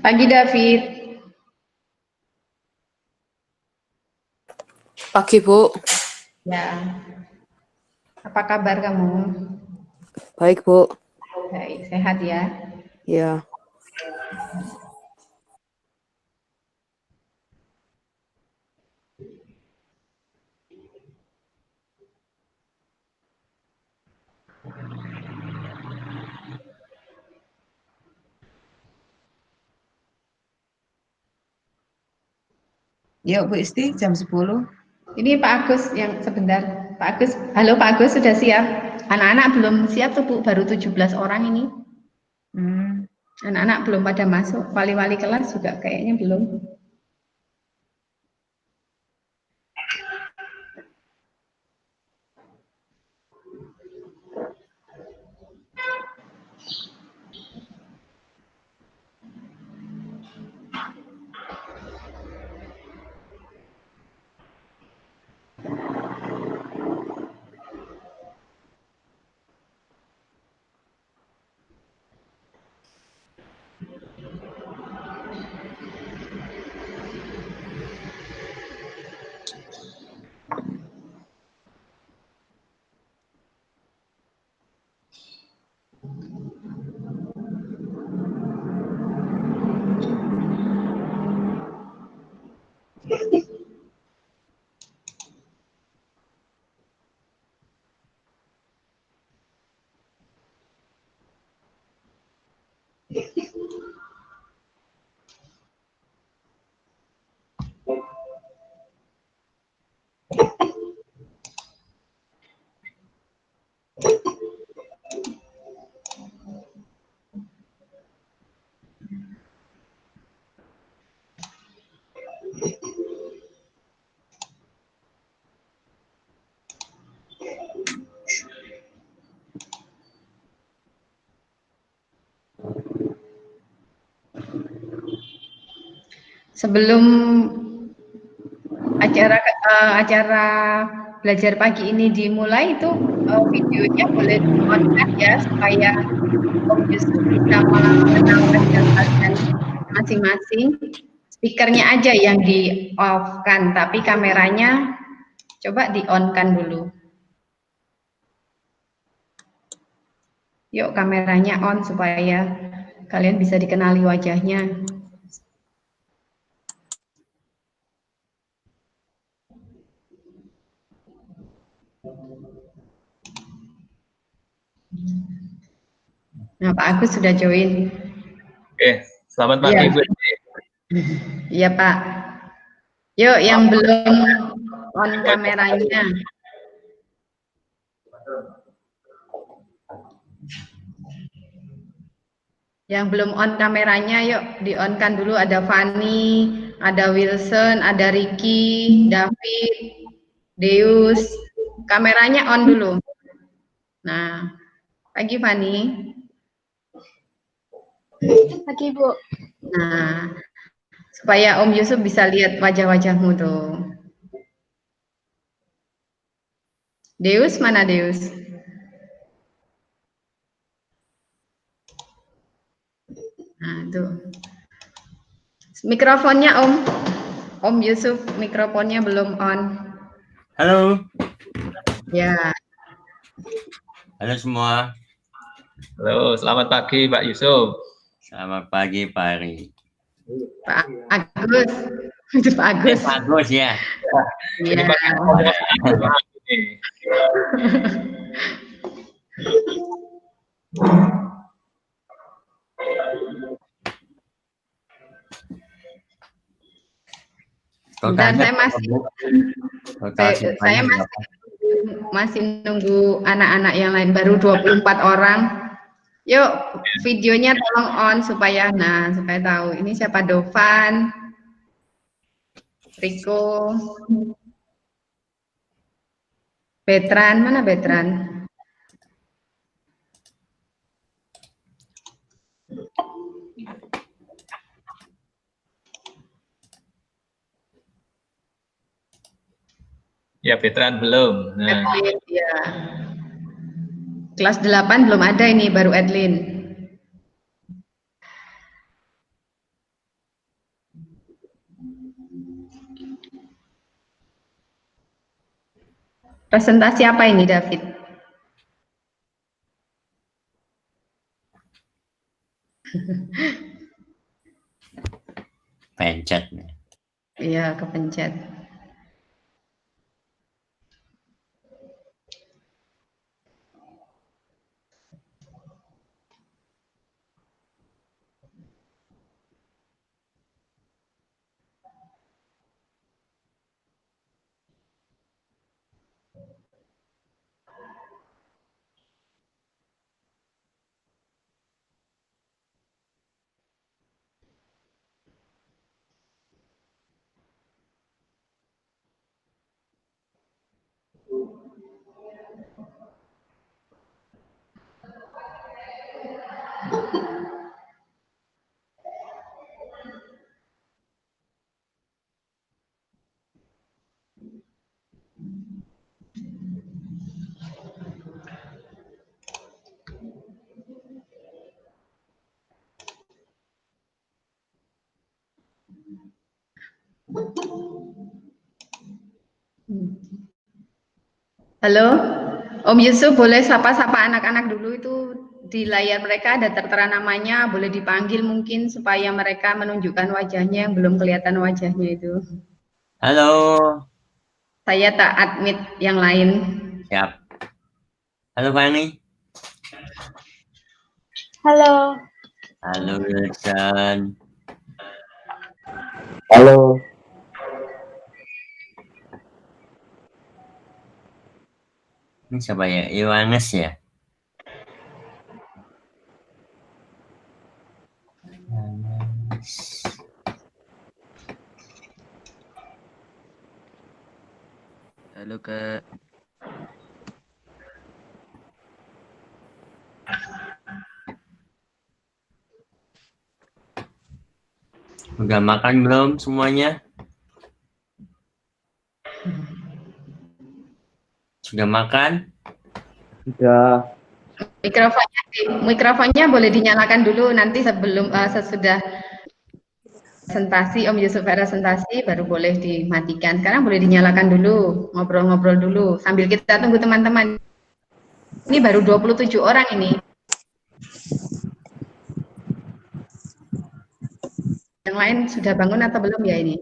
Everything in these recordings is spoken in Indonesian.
Pagi David. Pagi Bu. Ya. Apa kabar kamu? Baik Bu. Baik, sehat ya? Ya. Yuk Bu Isti, jam 10. Ini Pak Agus yang sebentar. Pak Agus, halo Pak Agus, sudah siap? Anak-anak belum siap tuh Bu, baru 17 orang ini. Anak-anak belum pada masuk, wali-wali kelas juga kayaknya belum. Sebelum acara belajar pagi ini dimulai itu videonya boleh di-on-kan ya supaya Om Yusuf bisa mengenalkan kalian masing-masing. Speakernya aja yang di-off-kan, tapi kameranya coba di-on-kan dulu. Yuk kameranya on supaya kalian bisa dikenali wajahnya. Nah, Pak Agus sudah join. Oke, selamat pagi Bu. Iya Pak. Yuk yang belum on kameranya. Yang belum on kameranya yuk di-on-kan dulu. Ada Fani, ada Wilson, ada Ricky, David, Deus. Kameranya on dulu. Nah, pagi Fani. Pagi Bu. Nah, supaya Om Yusuf bisa lihat wajah-wajahmu tuh. Deus mana Deus? Nah, tuh. Mikrofonnya Om. Om Yusuf, mikrofonnya belum on. Halo. Ya. Halo semua. Halo, selamat pagi Pak Yusuf. Selamat pagi Pak Ari. Pak Agus. Itu Pak Agus. Pak Agus ya. Ini Iya. pakai Dan saya masih nunggu anak-anak yang lain, baru 24 orang. Yuk videonya tolong on supaya tahu ini siapa. Dovan, Riko, Betran, mana Betran? Ya, Betran belum. Nah. Edlin, ya. Kelas 8 belum ada ini, baru Edlin. Presentasi apa ini, David? Pencet. Iya, kepencet. Halo, Om Yusuf, boleh sapa-sapa anak-anak dulu, itu di layar mereka ada tertera namanya, boleh dipanggil mungkin supaya mereka menunjukkan wajahnya yang belum kelihatan wajahnya itu. Halo. Saya tak admit yang lain. Siap. Halo Fani. Halo. Halo Wilson. Halo. Ini siapa ya? Yohanes ya? Halo Kak. Udah makan belum semuanya? Sudah makan? Sudah. Mikrofonnya boleh dinyalakan dulu, nanti sebelum sesudah presentasi, Om Yusuf presentasi baru boleh dimatikan. Sekarang boleh dinyalakan dulu, ngobrol-ngobrol dulu sambil kita tunggu teman-teman. Ini baru 27 orang ini. Yang lain sudah bangun atau belum ya ini?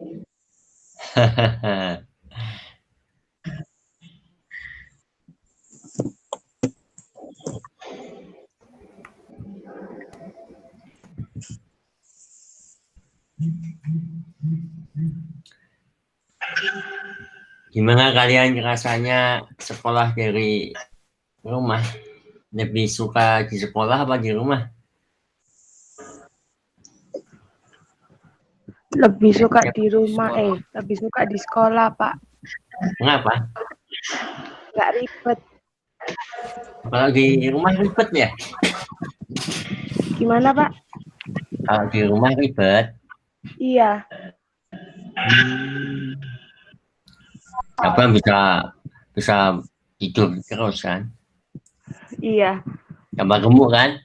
Gimana kalian rasanya sekolah dari rumah? Lebih suka di sekolah apa di rumah? Lebih suka di rumah, lebih suka di sekolah, Pak. Kenapa? Nggak ribet. Kalau di rumah ribet ya? Gimana, Pak? Kalau di rumah ribet. Iya. Apa bisa tidur terus kan? Iya. Tambah gemuk kan?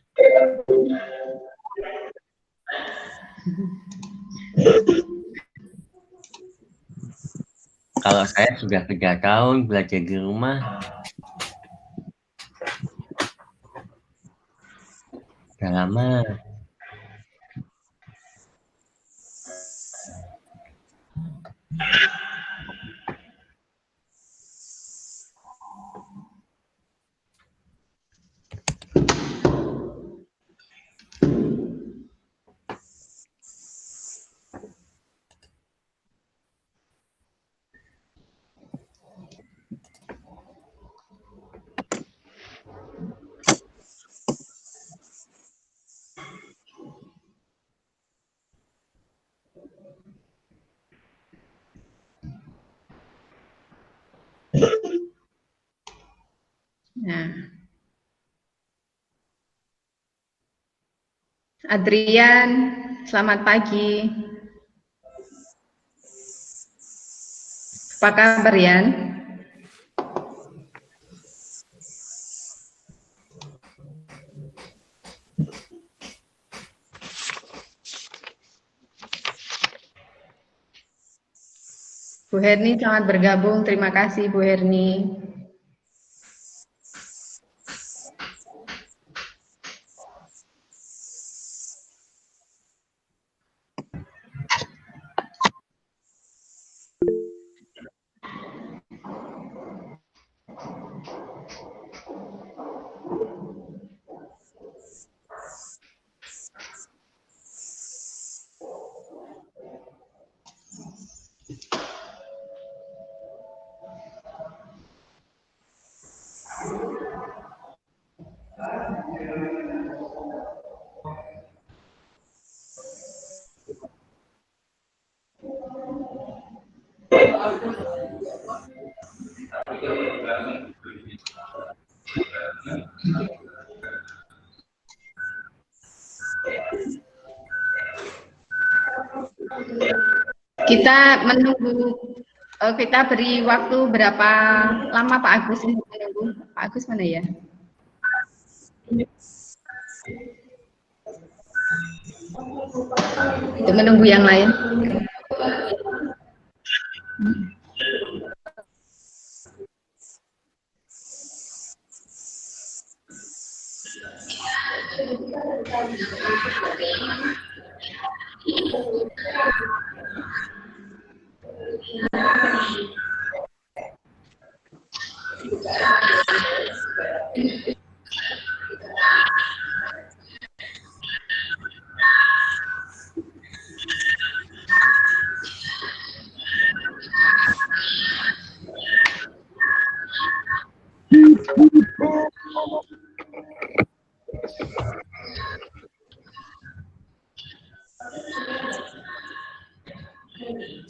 Kalau saya sudah 3 tahun belajar di rumah. Udah lama. Nah, Adrian, selamat pagi. Apa kabar, Yan? Bu Herni, selamat bergabung. Terima kasih, Bu Herni. Kita menunggu, kita beri waktu berapa lama Pak Agus untuk menunggu? Pak Agus mana ya? Itu menunggu yang lain.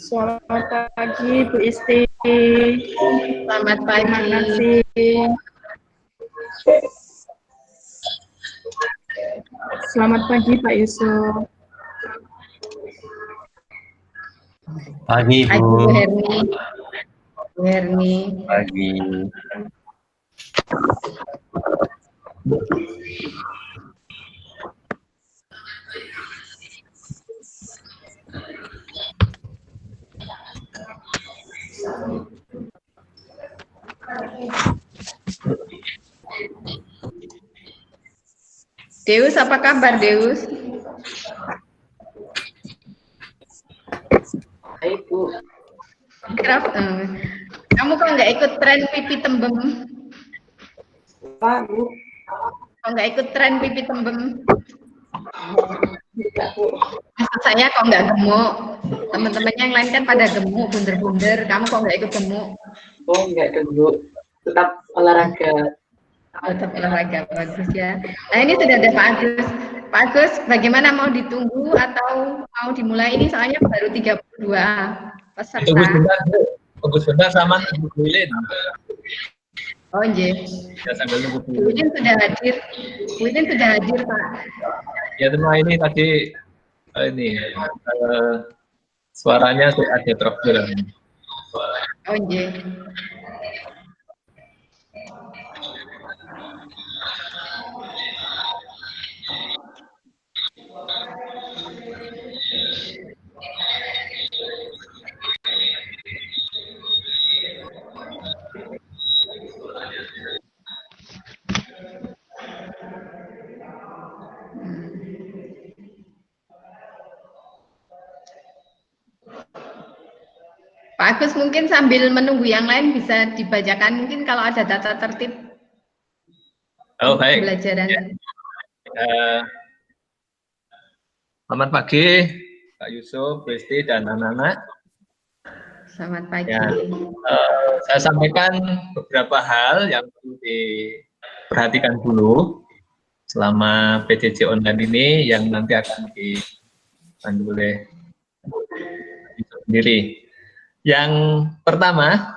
Selamat pagi Bu Isti. Selamat pagi. Terima kasih. Selamat pagi Pak Yusuf. Pagi, Pagi Bu. Bu Herni. Bu Herni. Pagi. Deus, apa kabar Deus? Baik, Bu. Kamu kok nggak ikut tren pipi tembem? Pak, Bu. Kok nggak ikut tren pipi tembem? Tidak, Bu. Maksud saya kok nggak gemuk? Teman-temannya yang lain kan pada gemuk, bunder-bunder. Kamu kok nggak ikut gemuk? Oh, enggak dulu. Tetap olahraga. Oh, tetap olahraga, bagus ya. Nah ini sudah ada Pak Agus. Pak Agus, bagaimana mau ditunggu atau mau dimulai? Ini soalnya baru 32 peserta. Tunggu sebentar, Bu. Tunggu sebentar sama Ibu Lilin. Oh iya. Ya, sambil nunggu Bu Bu Lilin sudah hadir. Bu Lilin sudah hadir, Pak. Ya, semua ini tadi suaranya ada problem. Oh iya. Pak Agus mungkin sambil menunggu yang lain bisa dibacakan mungkin kalau ada tata tertib Oh, baik. pembelajaran. Ya. Selamat pagi, Pak Yusuf, Bu Isti, dan anak-anak. Selamat pagi. Ya, saya sampaikan beberapa hal yang perlu diperhatikan dulu selama PJJ online ini yang nanti akan dipandu oleh sendiri. Yang pertama,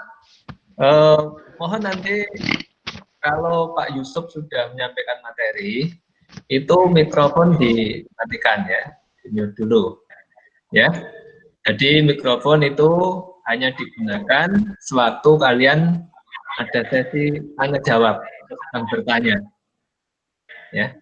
mohon nanti kalau Pak Yusuf sudah menyampaikan materi, itu mikrofon dimatikan ya, di-mute dulu. Ya, jadi mikrofon itu hanya digunakan sewaktu kalian ada sesi tanya jawab, sedang bertanya. Ya.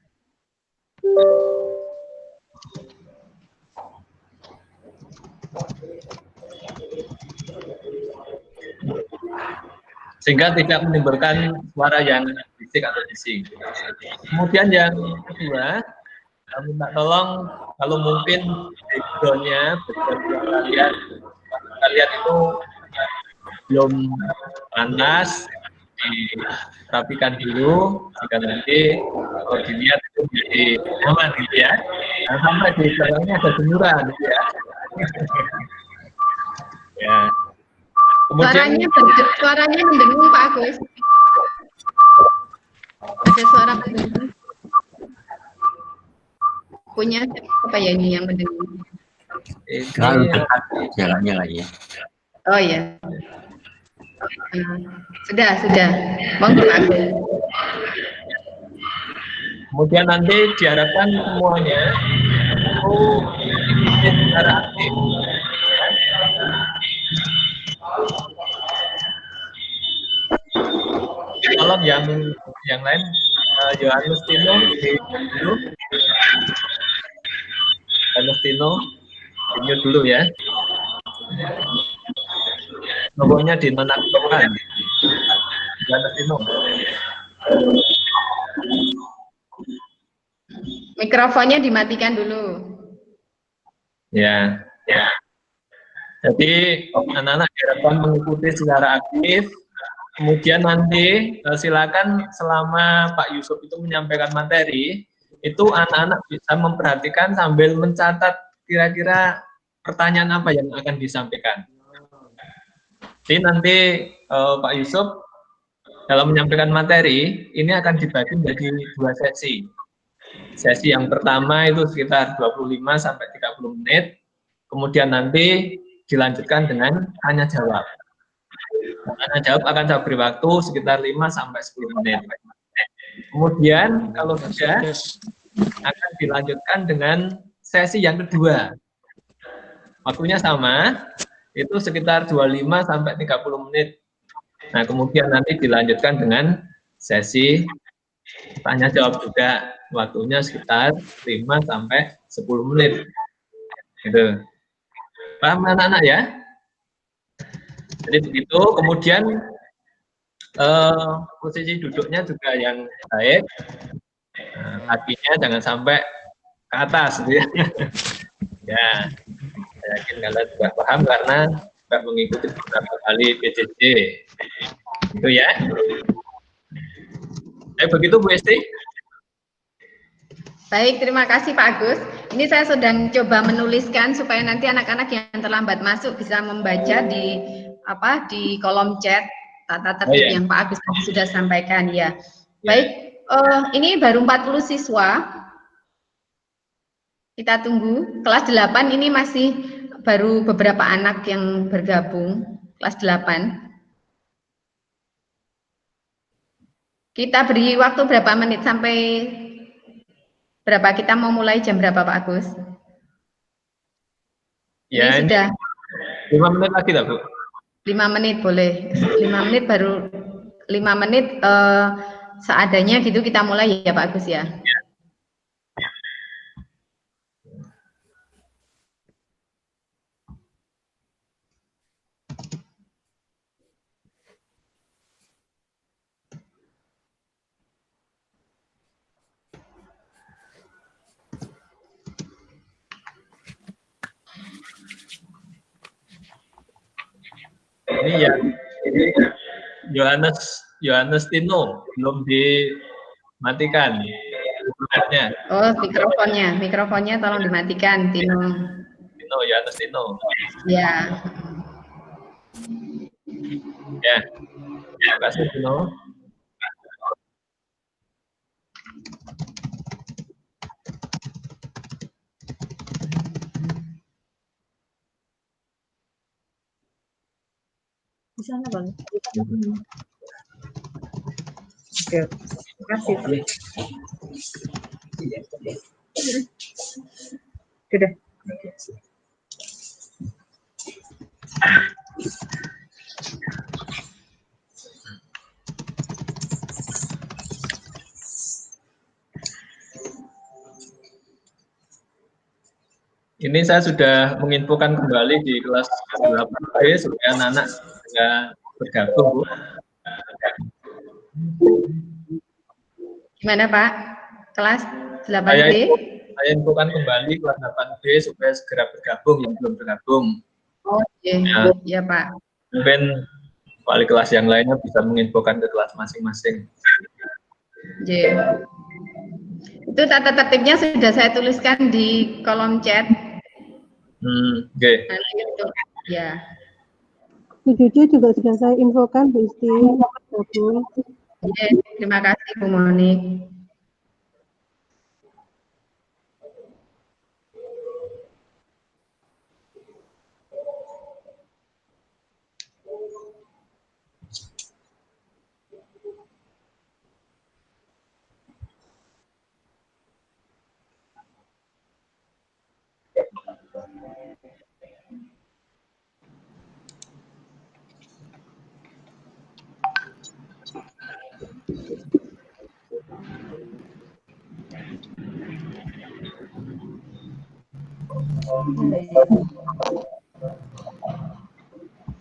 Sehingga tidak menimbulkan suara yang bisik atau bising. Kemudian yang kedua, minta tolong kalau mungkin background-nya kalian itu belum panas, dirapikan dulu, jika nanti kalau dilihat itu menjadi nyaman gitu ya. Nah, sampai di belakangnya ada jemuran gitu ya. Ya. Kemudian Suaranya mendengung Pak Agus. Ada suara mendengung. punya apa ya ini yang mendengar? Terlalu dekat jaraknya lagi ya. Oh ya. Sudah. Monggo Pak Agus. Kemudian nanti diharapkan semuanya itu ikuti secara aktif. Tolong yang lain, Yohanes Tino dulu. Yohanes Tino dulu ya. Logonya dinonaktifkan. Yohanes Tino. Mikrofonnya dimatikan dulu. Ya. Jadi anak-anak diharapkan mengikuti secara aktif. Kemudian nanti silakan selama Pak Yusuf itu menyampaikan materi, itu anak-anak bisa memperhatikan sambil mencatat kira-kira pertanyaan apa yang akan disampaikan. Jadi nanti Pak Yusuf dalam menyampaikan materi, ini akan dibagi menjadi 2 sesi. Sesi yang pertama itu sekitar 25-30 menit, kemudian nanti dilanjutkan dengan tanya jawab. Tanya jawab akan saya beri waktu sekitar 5-10 menit. Kemudian kalau sudah akan dilanjutkan dengan sesi yang kedua. Waktunya sama, itu sekitar 25-30 menit. Nah, kemudian nanti dilanjutkan dengan sesi tanya jawab juga. Waktunya sekitar 5-10 menit. Gitu. Paham anak-anak ya? Jadi begitu, kemudian posisi duduknya juga yang baik, kakinya jangan sampai ke atas, gitu ya. Ya, saya yakin kalian juga paham karena juga mengikuti beberapa kali PJJ, itu ya. Begitu Bu Esti. Baik, terima kasih Pak Agus. Ini saya sedang coba menuliskan supaya nanti anak-anak yang terlambat masuk bisa membaca di kolom chat tata tertib yang Pak Agus tadi sudah sampaikan ya. Baik, ini baru 40 siswa. Kita tunggu. Kelas 8 ini masih baru beberapa anak yang bergabung. Kelas 8. Kita beri waktu berapa menit sampai berapa? Kita mau mulai jam berapa Pak Agus? Ya, ini sudah 5 menit lagi lah Bu. 5 menit boleh. 5 menit baru 5 menit seadanya gitu kita mulai ya Pak Agus ya. Ini ya, ini Yohanes Tino belum dimatikan. Oh, mikrofonnya tolong dimatikan, Tino. Yohanes Tino. Ya. Ya, terima kasih Tino. Di sana Bang. Oke, terima kasih. Sudah. Ini saya sudah menginfokan kembali di kelas 8B supaya anak-anak bisa bergabung, Bu. Gimana Pak? Kelas 8B? Saya infokan kembali kelas 8B supaya segera bergabung yang belum bergabung. Oh iya, ya Pak. Mungkin wali kelas yang lainnya bisa menginfokan ke kelas masing-masing. Yeah. Itu tata tertibnya sudah saya tuliskan di kolom chat. Oke. Nanti itu, ya. Bu Cucu juga sudah saya infokan, Bu Isti. Terima kasih Bu Moni.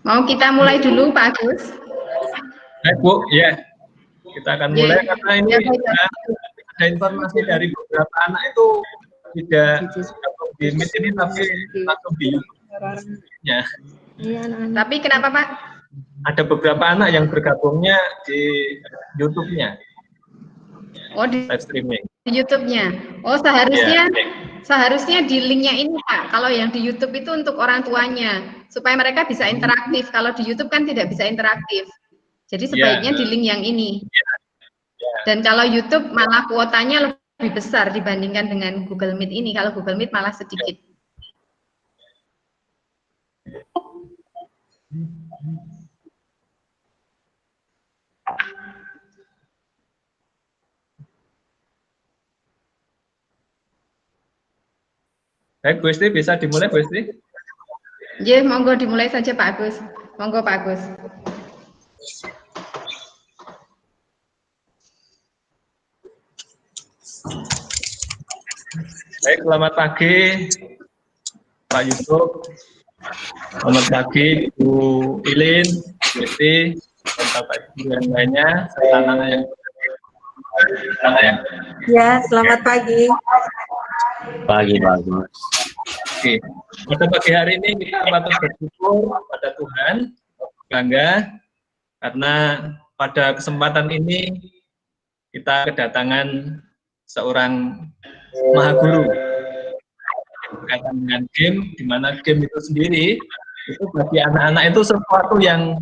Mau kita mulai dulu Pak Agus? Baik Bu, ya. Kita akan mulai karena ini Ya, baik. ada informasi dari beberapa anak itu tidak di Meet ini tapi langsung di YouTube-nya. Tapi kenapa Pak? Ada beberapa anak yang bergabungnya di YouTube-nya, Oh di live streaming. YouTube-nya. Oh seharusnya di linknya ini Pak. Kalau yang di YouTube itu untuk orang tuanya supaya mereka bisa interaktif. Kalau di YouTube kan tidak bisa interaktif. Jadi sebaiknya di link yang ini. Dan kalau YouTube malah kuotanya lebih besar dibandingkan dengan Google Meet ini. Kalau Google Meet malah sedikit. Baik, Bu Isti, bisa dimulai, Bu Isti? Ya, monggo dimulai saja Pak Agus. Monggo Pak Agus. Baik, selamat pagi Pak Yusuf. Selamat pagi Bu Ilin, Bu Isti, dan Bapak Ibu yang lainnya, serta anak yang Ya, selamat pagi. Pagi bagus. Oke, pada pagi hari ini kita patut bersyukur pada Tuhan, bangga karena pada kesempatan ini kita kedatangan seorang maha guru berkaitan dengan game, di mana game itu sendiri itu bagi anak-anak itu sesuatu yang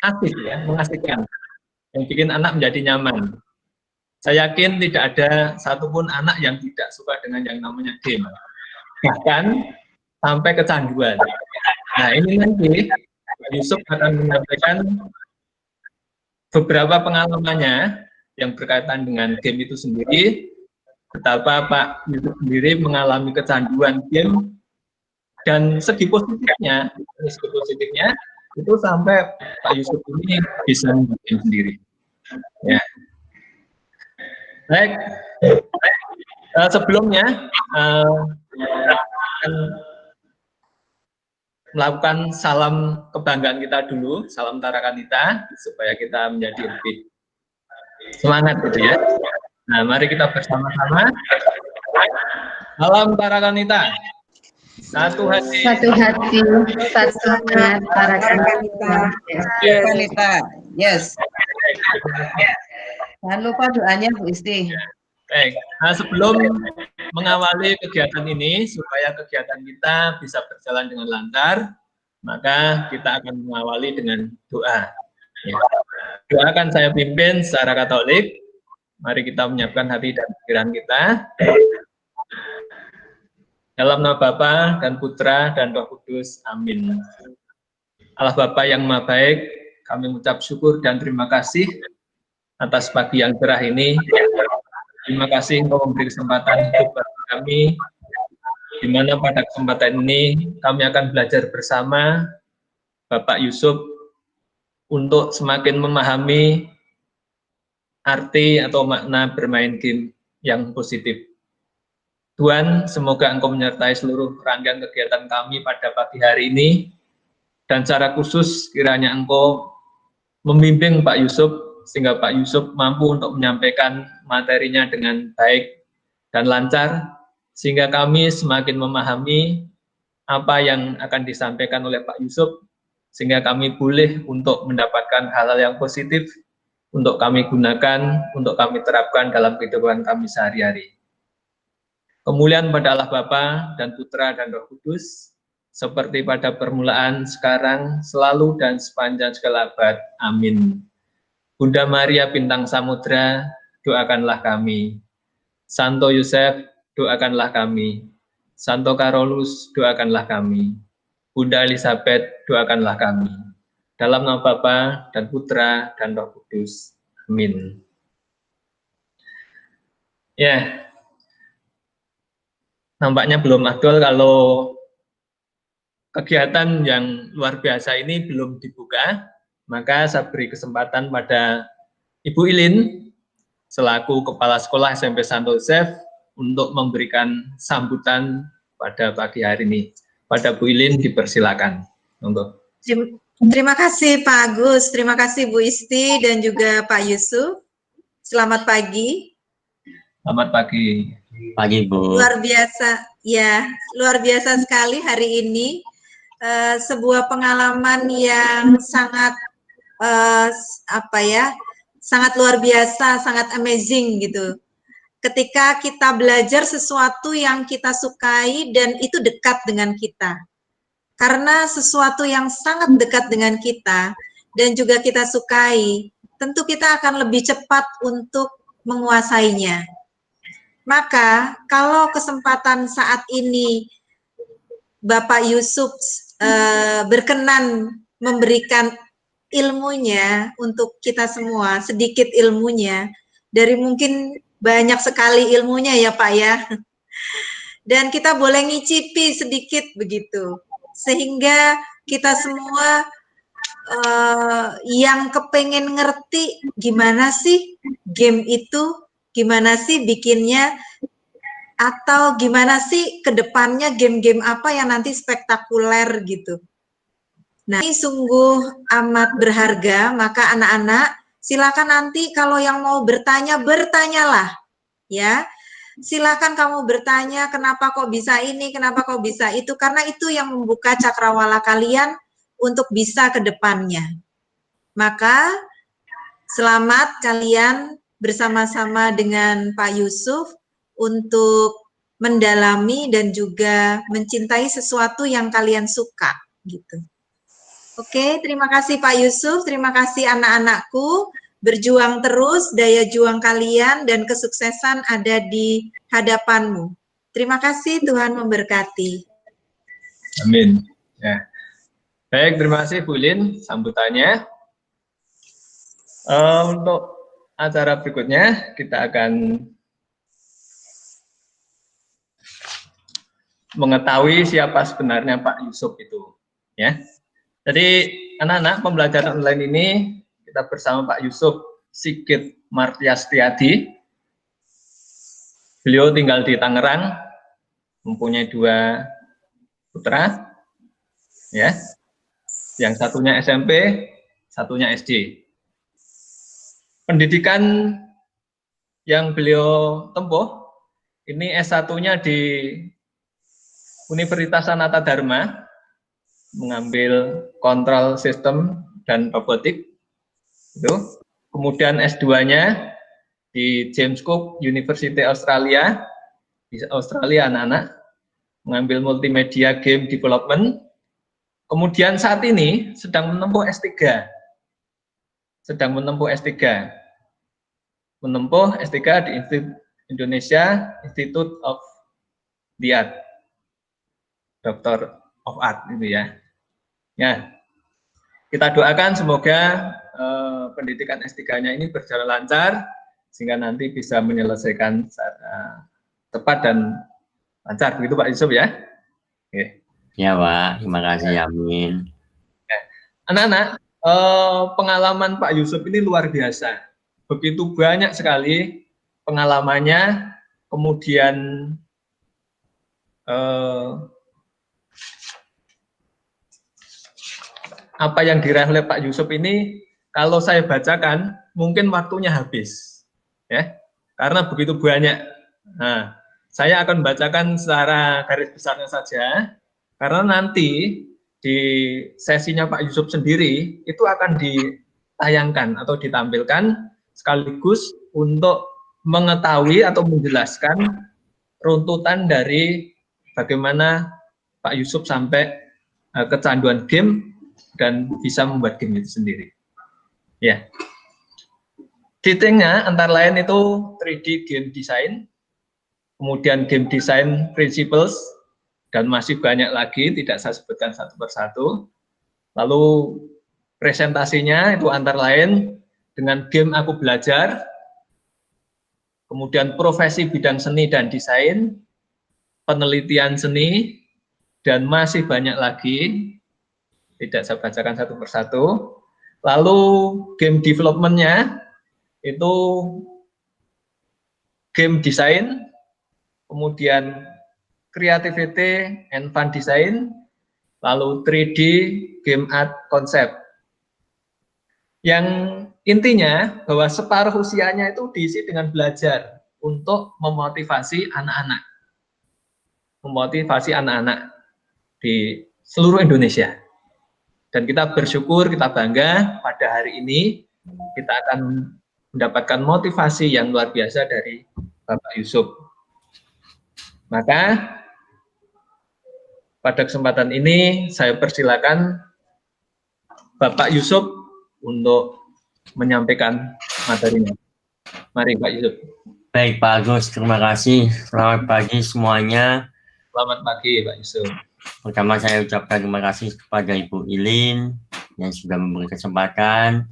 asik ya, mengasihkan, yang bikin anak menjadi nyaman. Saya yakin tidak ada satupun anak yang tidak suka dengan yang namanya game, bahkan sampai kecanduan. Nah ini nanti Pak Yusuf akan menyampaikan beberapa pengalamannya yang berkaitan dengan game itu sendiri, betapa Pak Yusuf sendiri mengalami kecanduan game, dan segi positifnya itu sampai Pak Yusuf ini bisa membuat game sendiri. Ya. Baik, sebelumnya akan melakukan salam kebanggaan kita dulu, salam Tarakanita, supaya kita menjadi lebih semangat gitu ya. Nah, mari kita bersama-sama. Salam Tarakanita. Satu hati. Satu hati, satu semangat Tarakanita. Tarakanita, yes. Jangan lupa doanya Bu Isti. Baik, nah, sebelum mengawali kegiatan ini, supaya kegiatan kita bisa berjalan dengan lancar, maka kita akan mengawali dengan doa. Ya. Doa akan saya pimpin secara Katolik. Mari kita menyiapkan hati dan pikiran kita. Dalam nama Bapa dan Putra dan Roh Kudus. Amin. Allah Bapa yang Maha Baik, kami mengucap syukur dan terima kasih atas pagi yang cerah ini. Terima kasih Engkau memberi kesempatan hidup bagi kami, di mana pada kesempatan ini kami akan belajar bersama Bapak Yusuf untuk semakin memahami arti atau makna bermain game yang positif. Tuhan, semoga Engkau menyertai seluruh rangkaian kegiatan kami pada pagi hari ini, dan secara khusus kiranya Engkau membimbing Pak Yusuf, sehingga Pak Yusuf mampu untuk menyampaikan materinya dengan baik dan lancar, sehingga kami semakin memahami apa yang akan disampaikan oleh Pak Yusuf, sehingga kami boleh untuk mendapatkan hal-hal yang positif untuk kami gunakan, untuk kami terapkan dalam kehidupan kami sehari-hari. Kemuliaan pada Allah Bapa dan Putra dan Roh Kudus, seperti pada permulaan, sekarang, selalu, dan sepanjang segala abad. Amin. Bunda Maria Bintang Samudra, doakanlah kami. Santo Yosef, doakanlah kami. Santo Karolus, doakanlah kami. Bunda Elizabeth, doakanlah kami. Dalam nama Bapa dan Putra dan Roh Kudus. Amin. Ya, nampaknya belum afdol kalau kegiatan yang luar biasa ini belum dibuka. Maka saya beri kesempatan pada Ibu Ilin selaku Kepala Sekolah SMP Santo Yosef untuk memberikan sambutan pada pagi hari ini. Pada Bu Ilin dipersilakan. Monggo. Terima kasih Pak Agus, terima kasih Bu Isti dan juga Pak Yusuf. Selamat pagi. Selamat pagi. Pagi, Bu. Luar biasa, ya, luar biasa sekali hari ini. Sebuah pengalaman yang sangat sangat luar biasa, sangat amazing gitu. Ketika kita belajar sesuatu yang kita sukai dan itu dekat dengan kita. Karena sesuatu yang sangat dekat dengan kita dan juga kita sukai, tentu kita akan lebih cepat untuk menguasainya. Maka kalau kesempatan saat ini Bapak Yusuf berkenan memberikan ilmunya untuk kita semua, sedikit ilmunya, dari mungkin banyak sekali ilmunya ya Pak ya. Dan kita boleh ngicipi sedikit begitu. Sehingga kita semua yang kepengen ngerti gimana sih game itu, gimana sih bikinnya, atau gimana sih kedepannya game-game apa yang nanti spektakuler gitu. Nah, ini sungguh amat berharga, maka anak-anak silakan nanti kalau yang mau bertanya, bertanyalah ya. Silakan kamu bertanya kenapa kok bisa ini, kenapa kok bisa itu, karena itu yang membuka cakrawala kalian untuk bisa ke depannya. Maka selamat kalian bersama-sama dengan Pak Yusuf untuk mendalami dan juga mencintai sesuatu yang kalian suka gitu. Oke, terima kasih Pak Yusuf, terima kasih anak-anakku. Berjuang terus, daya juang kalian dan kesuksesan ada di hadapanmu. Terima kasih, Tuhan memberkati. Amin. Ya. Baik, terima kasih Bu Lin sambutannya. Untuk acara berikutnya kita akan mengetahui siapa sebenarnya Pak Yusuf itu. Ya. Jadi anak-anak pembelajaran online ini kita bersama Pak Yusuf Sigit Martiastiadi. Beliau tinggal di Tangerang, mempunyai 2 putra, ya. Yang satunya SMP, satunya SD. Pendidikan yang beliau tempuh ini S1-nya di Universitas Sanata Dharma, mengambil kontrol sistem dan robotik. Itu. Kemudian S2-nya di James Cook University Australia, di Australia anak-anak, mengambil multimedia game development. Kemudian saat ini sedang menempuh S3. Menempuh S3 di Indonesia Institute of the Art, Doctor of Art itu ya. Ya, kita doakan semoga pendidikan S3-nya ini berjalan lancar sehingga nanti bisa menyelesaikan secara tepat dan lancar, begitu Pak Yusuf ya. Oke. Ya Pak, terima kasih, amin. Anak-anak, pengalaman Pak Yusuf ini luar biasa. Begitu banyak sekali pengalamannya, kemudian apa yang diraih oleh Pak Yusuf ini, kalau saya bacakan, mungkin waktunya habis. Ya, karena begitu banyak. Nah, saya akan bacakan secara garis besarnya saja, karena nanti di sesinya Pak Yusuf sendiri itu akan ditayangkan atau ditampilkan sekaligus untuk mengetahui atau menjelaskan runtutan dari bagaimana Pak Yusuf sampai kecanduan game dan bisa membuat game itu sendiri. Ya, detailnya antara lain itu 3D game design, kemudian game design principles, dan masih banyak lagi, tidak saya sebutkan satu persatu. Lalu presentasinya itu antara lain dengan game aku belajar, kemudian profesi bidang seni dan desain, penelitian seni, dan masih banyak lagi, tidak saya bacakan satu persatu. Lalu game development-nya itu game design, kemudian Creativity and Fun Design, lalu 3D Game Art Concept. Yang intinya bahwa separuh usianya itu diisi dengan belajar untuk memotivasi anak-anak. Memotivasi anak-anak di seluruh Indonesia. Dan kita bersyukur, kita bangga pada hari ini kita akan mendapatkan motivasi yang luar biasa dari Bapak Yusuf. Maka pada kesempatan ini saya persilakan Bapak Yusuf untuk menyampaikan materinya. Mari Pak Yusuf. Baik Pak Agus, terima kasih. Selamat pagi semuanya. Selamat pagi Pak Yusuf. Pertama saya ucapkan terima kasih kepada Ibu Ilin yang sudah memberi kesempatan,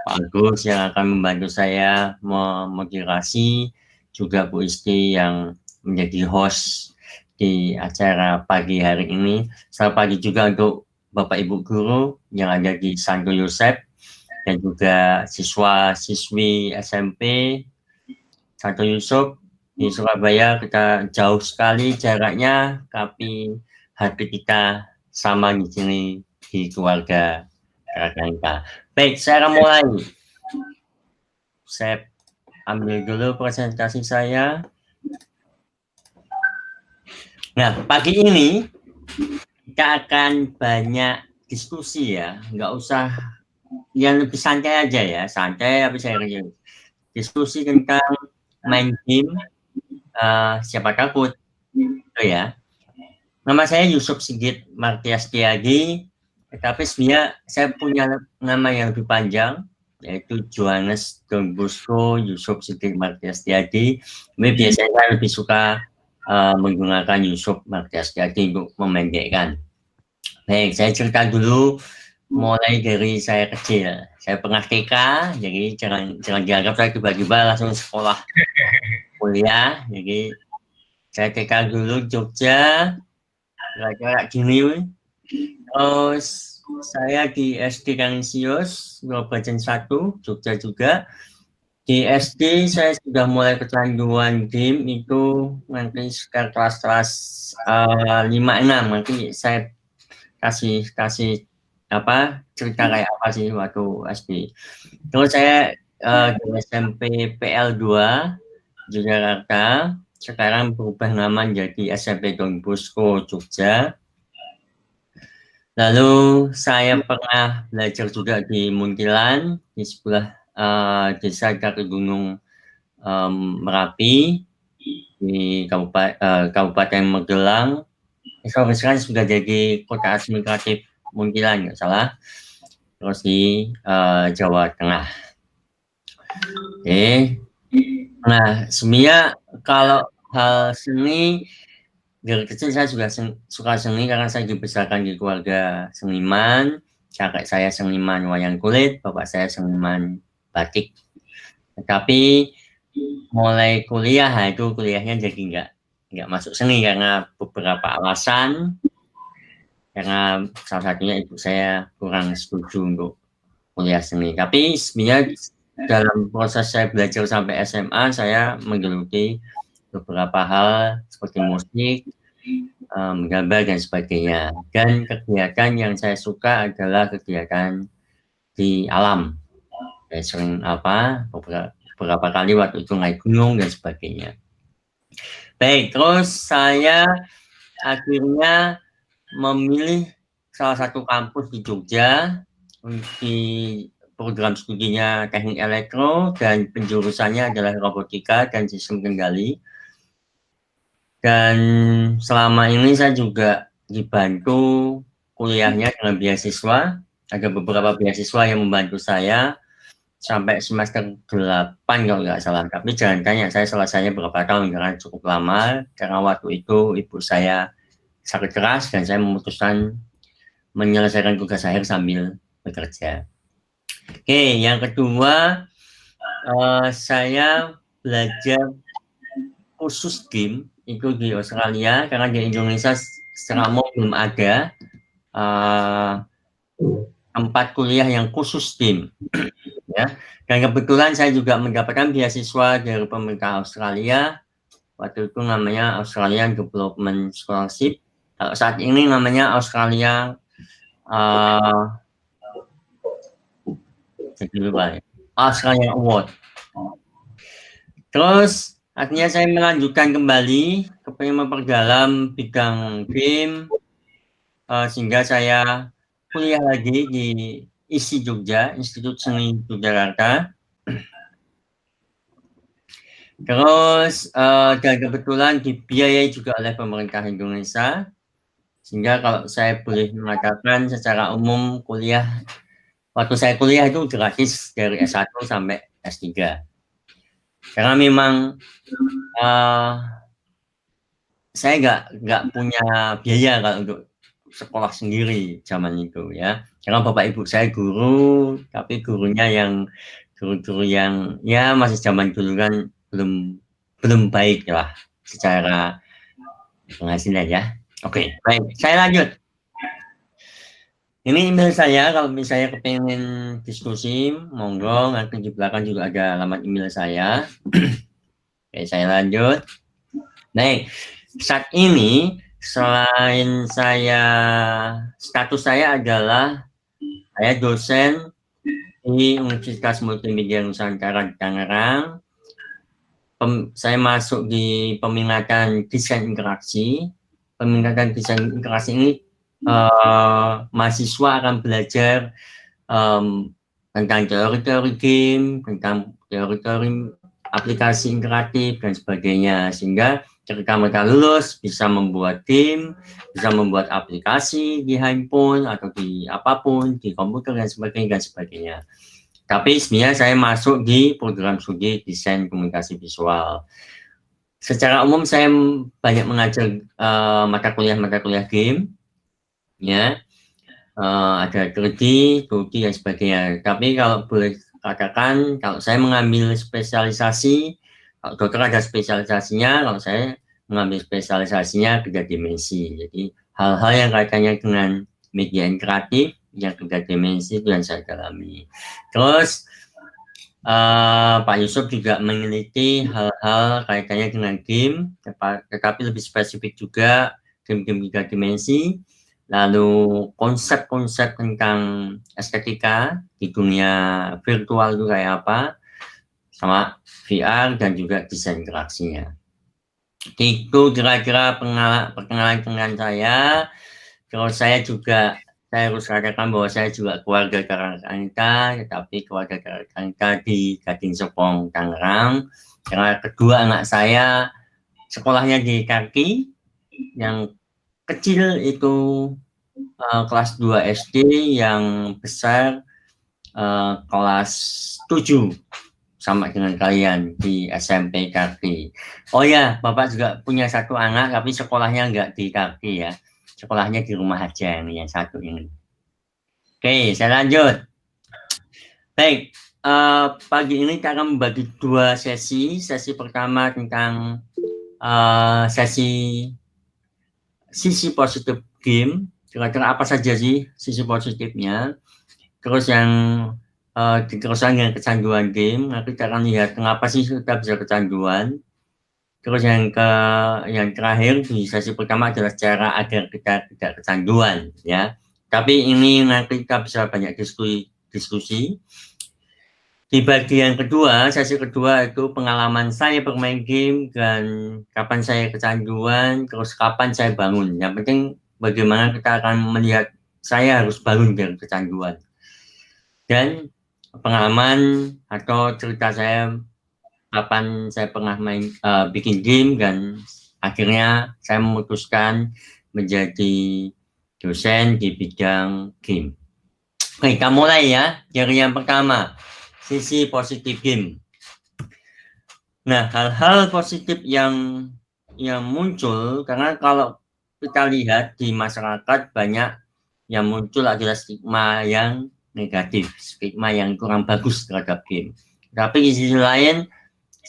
Pak Agus yang akan membantu saya memoderasi, juga Bu Isti yang menjadi host di acara pagi hari ini. Selamat pagi juga untuk Bapak Ibu Guru yang ada di Santo Yosef dan juga siswa-siswi SMP Santo Yusuf di Surabaya. Kita jauh sekali jaraknya, tapi hati kita sama di sini di keluarga Karangka. Baik, saya akan mulai. Saya ambil dulu presentasi saya. Nah, pagi ini kita akan banyak diskusi ya, nggak usah yang lebih santai aja ya, santai tapi saya diskusi tentang main game, siapa takut, gitu ya. Nama saya Yusuf Sigit Martiastiadi, tetapi sebenarnya saya punya nama yang lebih panjang, yaitu Johannes Don Bosco Yusuf Sigit Martiastiadi. Tapi biasanya saya lebih suka menggunakan Yusuf Martiastiadi untuk memendekkan. Baik, saya cerita dulu mulai dari saya kecil. Saya pernah TK, jadi jangan dianggap saya tiba-tiba langsung sekolah kuliah. Jadi saya TK dulu Jogja, agak gini. Terus saya di SD Kanisius, Bajen 1, Jogja juga. Di SD saya sudah mulai kecanduan game itu nanti sekitar kelas-kelas 5-6. Nanti saya kasih apa cerita kayak apa sih waktu SD. Terus saya di SMP PL2 Jakarta, sekarang berubah nama menjadi SMP Don Bosco Jogja. Lalu saya pernah belajar juga di Muntilan, di sebelah desa kaki Gunung Merapi di Kabupaten Magelang. Sekarang sudah jadi kota administratif Muntilan, nggak salah. Terus di Jawa Tengah. Oke. Nah, sebenarnya kalau hal seni dari kecil saya juga suka seni karena saya dibesarkan di keluarga seniman. Kakek saya seniman wayang kulit, bapak saya seniman batik. Tetapi mulai kuliah, itu kuliahnya jadi nggak masuk seni karena beberapa alasan. Karena salah satunya ibu saya kurang setuju untuk kuliah seni. Tapi sebenarnya dalam proses saya belajar sampai SMA, saya menggeluti beberapa hal seperti musik, menggambar dan sebagainya. Dan kegiatan yang saya suka adalah kegiatan di alam. Saya sering beberapa kali waktu itu naik gunung dan sebagainya. Baik, terus saya akhirnya memilih salah satu kampus di Jogja di program studinya teknik elektro dan penjurusannya adalah robotika dan sistem kendali. Dan selama ini saya juga dibantu kuliahnya dengan beasiswa. Ada beberapa beasiswa yang membantu saya sampai semester 8 kalau nggak salah. Tapi jangan tanya saya selesainya berapa tahun karena cukup lama. Karena waktu itu ibu saya sakit keras dan saya memutuskan menyelesaikan tugas akhir sambil bekerja. Oke, yang kedua saya belajar khusus game itu di Australia karena di Indonesia secara umum belum ada tempat kuliah yang khusus game. Ya. Dan kebetulan saya juga mendapatkan beasiswa dari pemerintah Australia waktu itu namanya Australian Development Scholarship. Kalau saat ini namanya Australia Australia Award. Terus akhirnya saya melanjutkan kembali, kepengen memperdalam bidang game, sehingga saya kuliah lagi di ISI Jogja, Institut Seni Yogyakarta. Terus dan kebetulan dibiayai juga oleh pemerintah Indonesia, sehingga kalau saya boleh mengatakan secara umum waktu saya kuliah itu gratis dari S1 sampai S3. Karena memang saya nggak punya biaya kalau untuk sekolah sendiri zaman itu ya. Karena bapak ibu saya guru, tapi gurunya yang guru-guru yang ya masih zaman dulu kan belum baik lah secara penghasilan ya. Oke, baik, saya lanjut. Ini email saya, kalau misalnya kepengen diskusi, monggo, nanti di belakang juga ada alamat email saya. Oke, saya lanjut. Baik, saat ini selain status saya adalah saya dosen di Universitas Multimedia Nusantara di Tangerang. Saya masuk di peminatan desain interaksi. Peminatan desain interaksi ini mahasiswa akan belajar tentang teori-teori game, tentang teori-teori aplikasi interaktif dan sebagainya, sehingga ketika mereka lulus bisa membuat game, bisa membuat aplikasi di handphone atau di apapun, di komputer dan sebagainya. Tapi sebenarnya saya masuk di program studi desain komunikasi visual. Secara umum saya banyak mengajar mata kuliah game, ya, ada 3D dan sebagainya. Tapi kalau boleh katakan, kalau saya mengambil spesialisasi, kalau dokter ada spesialisasinya, kalau saya mengambil spesialisasinya 3 dimensi. Jadi hal-hal yang kaitannya dengan media interaktif yang 3 dimensi itu yang saya dalami. Terus Pak Yusuf juga meneliti hal-hal kaitannya dengan game, tetapi lebih spesifik juga game-game 3 dimensi. Lalu konsep-konsep tentang estetika di dunia virtual itu kayak apa, sama VR dan juga desain interaksinya. Itu kira-kira perkenalan dengan saya. Terus saya harus katakan bahwa saya juga keluarga Karangkanita, tetapi keluarga Karangkanita di Gading Serpong, Tangerang. Karena kedua anak saya sekolahnya di Karki, yang kecil itu kelas 2 SD, yang besar kelas 7 sama dengan kalian di SMP Karki. Oh ya, Bapak juga punya satu anak tapi sekolahnya enggak di Karki ya. Sekolahnya di rumah aja ini yang satu ini. Oke, saya lanjut. Baik, pagi ini kita akan membagi 2 sesi. Sesi pertama tentang sisi positif game, kira-kira apa saja sih sisi positifnya. Terus yang dikerusakan dengan kecanduan game, nanti kita akan lihat kenapa sih kita bisa kecanduan. Terus yang terakhir di sesi pertama adalah cara agar kita tidak kecanduan ya. Tapi ini nanti kita bisa banyak diskusi. Di bagian kedua, sesi kedua itu pengalaman saya bermain game dan kapan saya kecanduan, terus kapan saya bangun. Yang penting bagaimana kita akan melihat saya harus bangun dari kecanduan. Dan pengalaman atau cerita saya kapan saya pernah bikin game dan akhirnya saya memutuskan menjadi dosen di bidang game. Oke, kita mulai ya dari yang pertama. Sisi positif game. Nah, hal-hal positif yang muncul, karena kalau kita lihat di masyarakat banyak yang muncul adalah stigma yang negatif, stigma yang kurang bagus terhadap game. Tapi di sisi lain,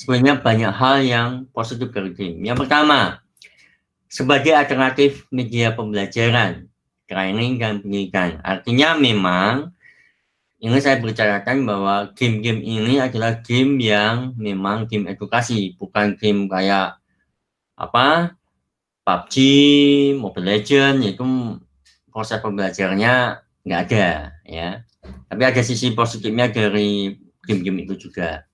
sebenarnya banyak hal yang positif dari game. Yang pertama, sebagai alternatif media pembelajaran, training dan pendidikan. Artinya memang ini saya bicarakan bahwa game-game ini adalah game yang memang game edukasi, bukan game kayak PUBG, Mobile Legends, itu proses pembelajarannya nggak ada ya. Tapi ada sisi positifnya dari game-game itu juga.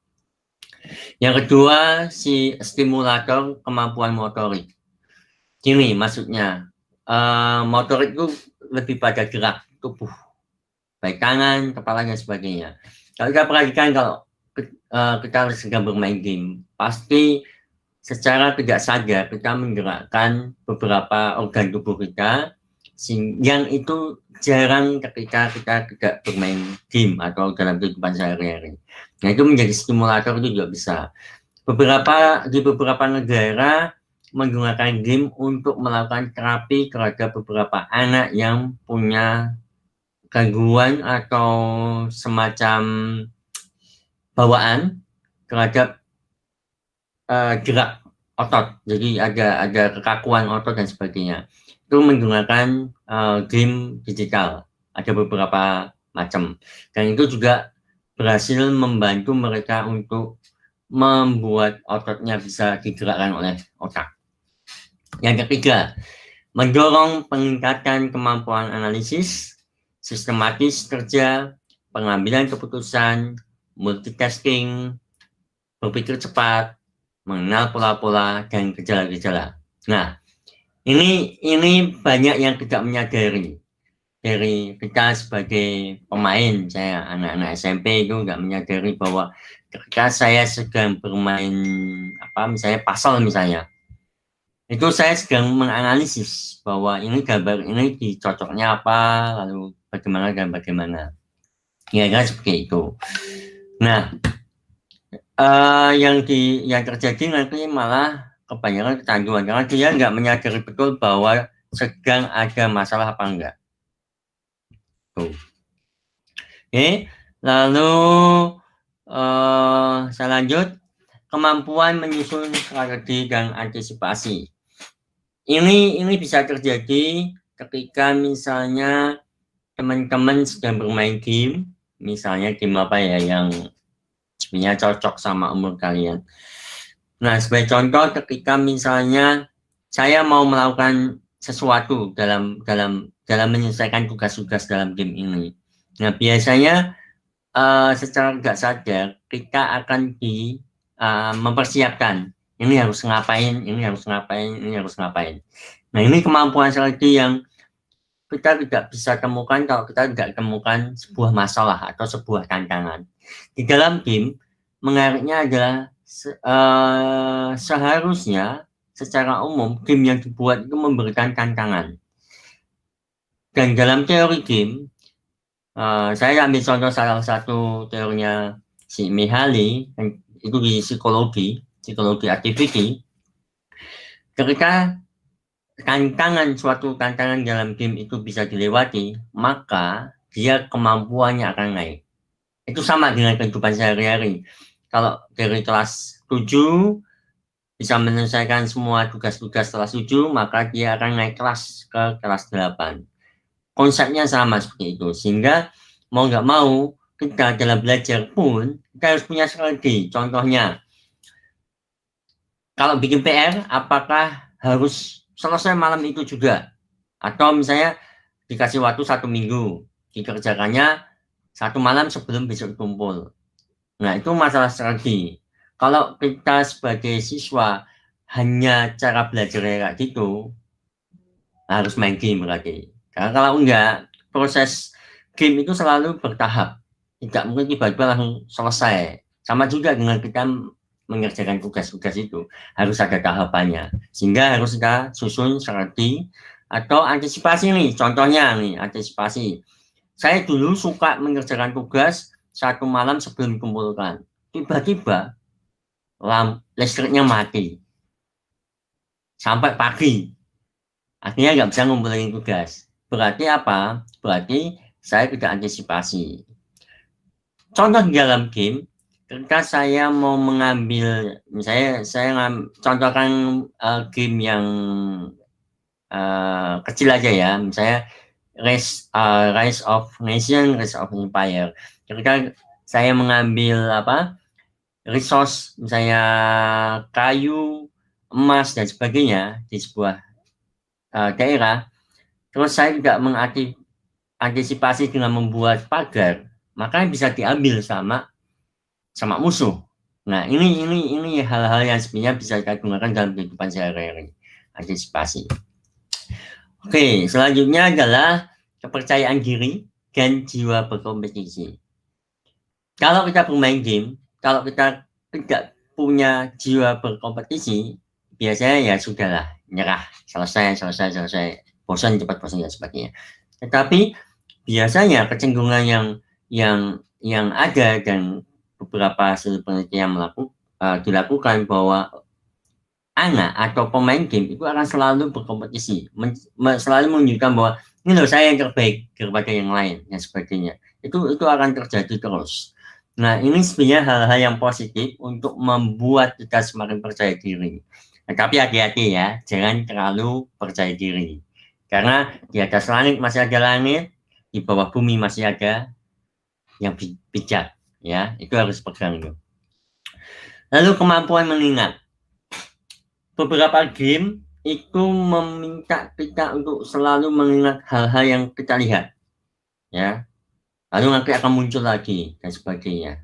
Yang kedua, si stimulator kemampuan motorik. Gini maksudnya, motorik itu lebih pada gerak tubuh, baik tangan, kepala, dan sebagainya. Kalau kita perhatikan, kalau kita sedang bermain game, pasti secara tidak sadar kita menggerakkan beberapa organ tubuh kita, yang itu jarang ketika kita tidak bermain game atau dalam kehidupan sehari-hari. Nah, itu menjadi stimulator itu juga bisa. Di beberapa negara menggunakan game untuk melakukan terapi terhadap beberapa anak yang punya gangguan atau semacam bawaan terhadap gerak otot. Jadi ada kekakuan otot dan sebagainya. Itu menggunakan game digital. Ada beberapa macam. Dan itu juga berhasil membantu mereka untuk membuat ototnya bisa digerakkan oleh otak. Yang ketiga, mendorong peningkatan kemampuan analisis, sistematis kerja, pengambilan keputusan, multitasking, berpikir cepat, mengenal pola-pola dan gejala-gejala. Nah, ini banyak yang tidak menyadari. Dari kita sebagai pemain, saya anak-anak SMP itu nggak menyadari bahwa ketika saya sedang bermain misalnya puzzle misalnya, itu saya sedang menganalisis bahwa ini gambar ini dicocoknya apa, lalu bagaimana dan bagaimana. Ya kan seperti itu. Nah, yang terjadi nanti malah kebanyakan kecanduan karena dia nggak menyadari betul bahwa sedang ada masalah apa enggak. Tuh. Oke, lalu saya lanjut, kemampuan menyusun strategi dan antisipasi. Ini bisa terjadi ketika misalnya teman-teman sedang bermain game, misalnya game apa ya yang sebenarnya cocok sama umur kalian. Nah, sebagai contoh, ketika misalnya saya mau melakukan sesuatu dalam menyelesaikan tugas-tugas dalam game ini. Nah, biasanya secara nggak sadar kita akan mempersiapkan ini harus ngapain, ini harus ngapain, ini harus ngapain. Nah, ini kemampuan strategi yang kita tidak bisa temukan kalau kita tidak temukan sebuah masalah atau sebuah tantangan. Di dalam game, menariknya adalah seharusnya secara umum game yang dibuat itu memberikan tantangan. Dan dalam teori game, saya ambil contoh salah satu teorinya si Mihaly, itu di psikologi activity. Ketika suatu tantangan dalam game itu bisa dilewati, maka dia kemampuannya akan naik. Itu sama dengan kehidupan sehari-hari. Kalau dari kelas 7 bisa menyelesaikan semua tugas-tugas kelas 7, maka dia akan naik kelas ke kelas 8. Konsepnya sama seperti itu, sehingga mau nggak mau kita dalam belajar pun kita harus punya strategi. Contohnya, kalau bikin PR, apakah harus selesai malam itu juga? Atau misalnya dikasih waktu 1 minggu, dikerjakannya 1 malam sebelum besok kumpul. Nah, itu masalah strategi. Kalau kita sebagai siswa hanya cara belajar kayak gitu, harus main game berarti. Karena kalau enggak, proses game itu selalu bertahap. Tidak mungkin tiba-tiba langsung selesai. Sama juga dengan kita mengerjakan tugas-tugas itu. Harus ada tahapannya. Sehingga harus kita susun strategi atau antisipasi nih. Contohnya nih, antisipasi. Saya dulu suka mengerjakan tugas 1 malam sebelum dikumpulkan. Tiba-tiba listriknya mati. Sampai pagi. Akhirnya nggak bisa ngumpulin tugas. Berarti apa? Berarti saya tidak antisipasi. Contoh di dalam game, ketika saya mau mengambil, misalnya saya contohkan game yang kecil aja ya, misalnya Rise of Nation, Rise of Empire. Ketika saya mengambil resource, misalnya kayu, emas dan sebagainya di sebuah daerah, terus saya tidak mengantisipasi dengan membuat pagar, maka bisa diambil sama musuh. Nah, ini hal-hal yang sebenarnya bisa kita gunakan dalam kehidupan sehari-hari, antisipasi. Oke, selanjutnya adalah kepercayaan diri dan jiwa berkompetisi. Kalau kita bermain game, kalau kita tidak punya jiwa berkompetisi, biasanya ya sudahlah, nyerah, selesai, bosan, cepat bosan dan sebagainya. Tetapi biasanya kecenderungan yang ada dan beberapa hasil penelitian dilakukan bahwa anak atau pemain game itu akan selalu berkompetisi, selalu menunjukkan bahwa ini loh saya yang terbaik daripada yang lain dan sebagainya. Itu akan terjadi terus. Nah, ini sebenarnya hal-hal yang positif untuk membuat kita semakin percaya diri. Nah, tapi hati-hati ya, jangan terlalu percaya diri. Karena di atas langit masih ada langit, di bawah bumi masih ada yang bijak. Ya, itu harus pegang itu. Lalu kemampuan mengingat. Beberapa game itu meminta kita untuk selalu mengingat hal-hal yang kita lihat. Ya. Lalu nanti akan muncul lagi dan sebagainya.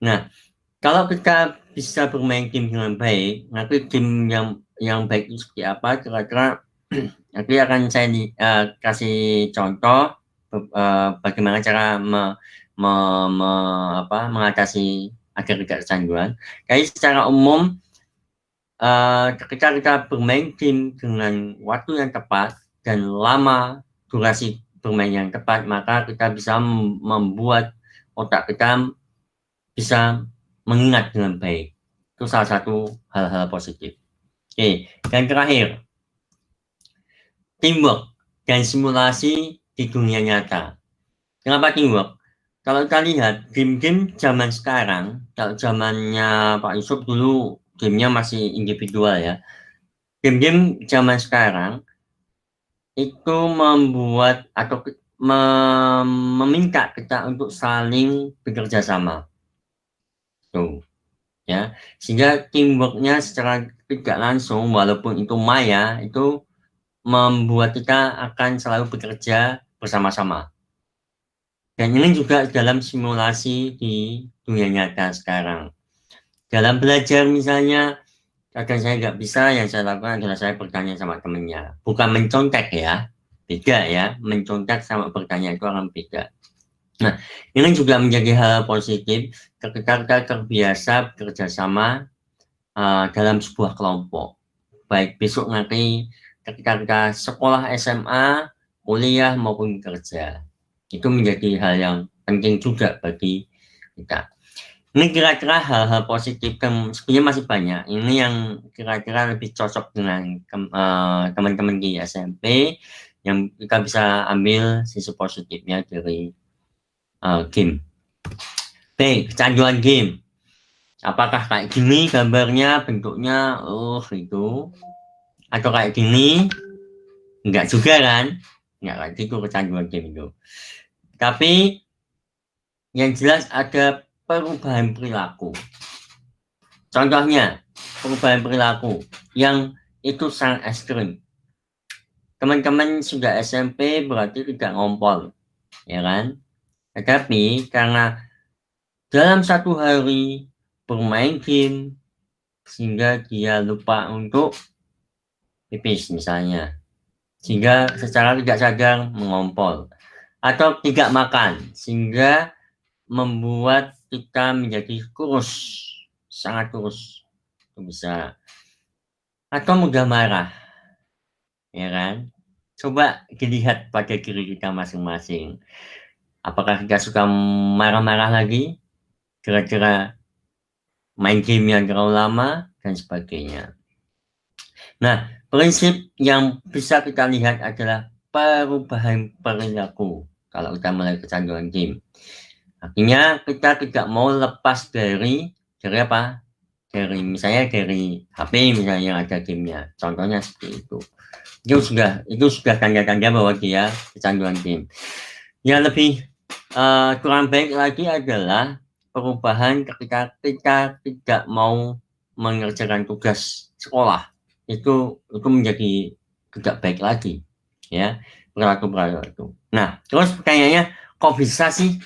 Nah, kalau kita bisa bermain game dengan baik, nanti game yang baik itu seperti apa? Kira-kira nanti akan saya kasih contoh bagaimana cara mengatasi agar tidak kecanduan. Jadi secara umum ketika kita bermain game dengan waktu yang tepat dan lama durasi bermain yang tepat, maka kita bisa membuat otak kita bisa mengingat dengan baik. Itu salah satu hal-hal positif. Oke, dan terakhir, teamwork dan simulasi di dunia nyata. Kenapa teamwork? Kalau kita lihat game-game zaman sekarang, kalau zamannya Pak Yusuf dulu gamenya masih individual ya. Game-game zaman sekarang itu membuat atau meminta kita untuk saling bekerja sama. Tuh, ya. Sehingga teamworknya secara tidak langsung, walaupun itu maya, itu membuat kita akan selalu bekerja bersama-sama. Dan ini juga dalam simulasi di dunia nyata sekarang. Dalam belajar misalnya, kadang saya nggak bisa, yang saya lakukan adalah saya bertanya sama temennya. Bukan mencontek ya, beda ya. Mencontek sama bertanya itu akan beda. Nah, ini juga menjadi hal positif ketika kita terbiasa bekerja sama dalam sebuah kelompok. Baik besok nanti ketika kita sekolah SMA, kuliah maupun kerja. Itu menjadi hal yang penting juga bagi kita. Ini kira-kira hal-hal positif yang sebenarnya masih banyak. Ini yang kira-kira lebih cocok dengan teman-teman di SMP yang kita bisa ambil sisi positifnya dari game. Baik, kecanduan game. Apakah kayak gini gambarnya, bentuknya, itu, atau kayak gini? Enggak juga kan? Enggak kayak gitu kecanduan game itu. Tapi yang jelas ada perubahan perilaku. Contohnya, perubahan perilaku yang itu sangat ekstrim. Teman-teman sudah SMP berarti tidak ngompol, ya kan? Tetapi karena dalam satu hari bermain game sehingga dia lupa untuk pipis misalnya, sehingga secara tidak sadar mengompol, atau tidak makan sehingga membuat kita menjadi kurus, sangat kurus, itu bisa, atau mudah marah, ya kan? Coba dilihat pada diri kita masing-masing. Apakah kita suka marah-marah lagi? Kira-kira main game yang terlalu lama dan sebagainya. Nah, prinsip yang bisa kita lihat adalah perubahan perilaku kalau kita mulai kecanduan game. Artinya kita tidak mau lepas dari apa? Dari misalnya dari HP misalnya yang ada gamenya. Contohnya seperti itu. Itu sudah tanda-tanda bahwa dia kecanduan game. Yang lebih kurang baik lagi adalah perubahan ketika kita tidak mau mengerjakan tugas sekolah itu menjadi tidak baik lagi, ya, perilaku itu. Nah, terus pertanyaannya, kok bisa sih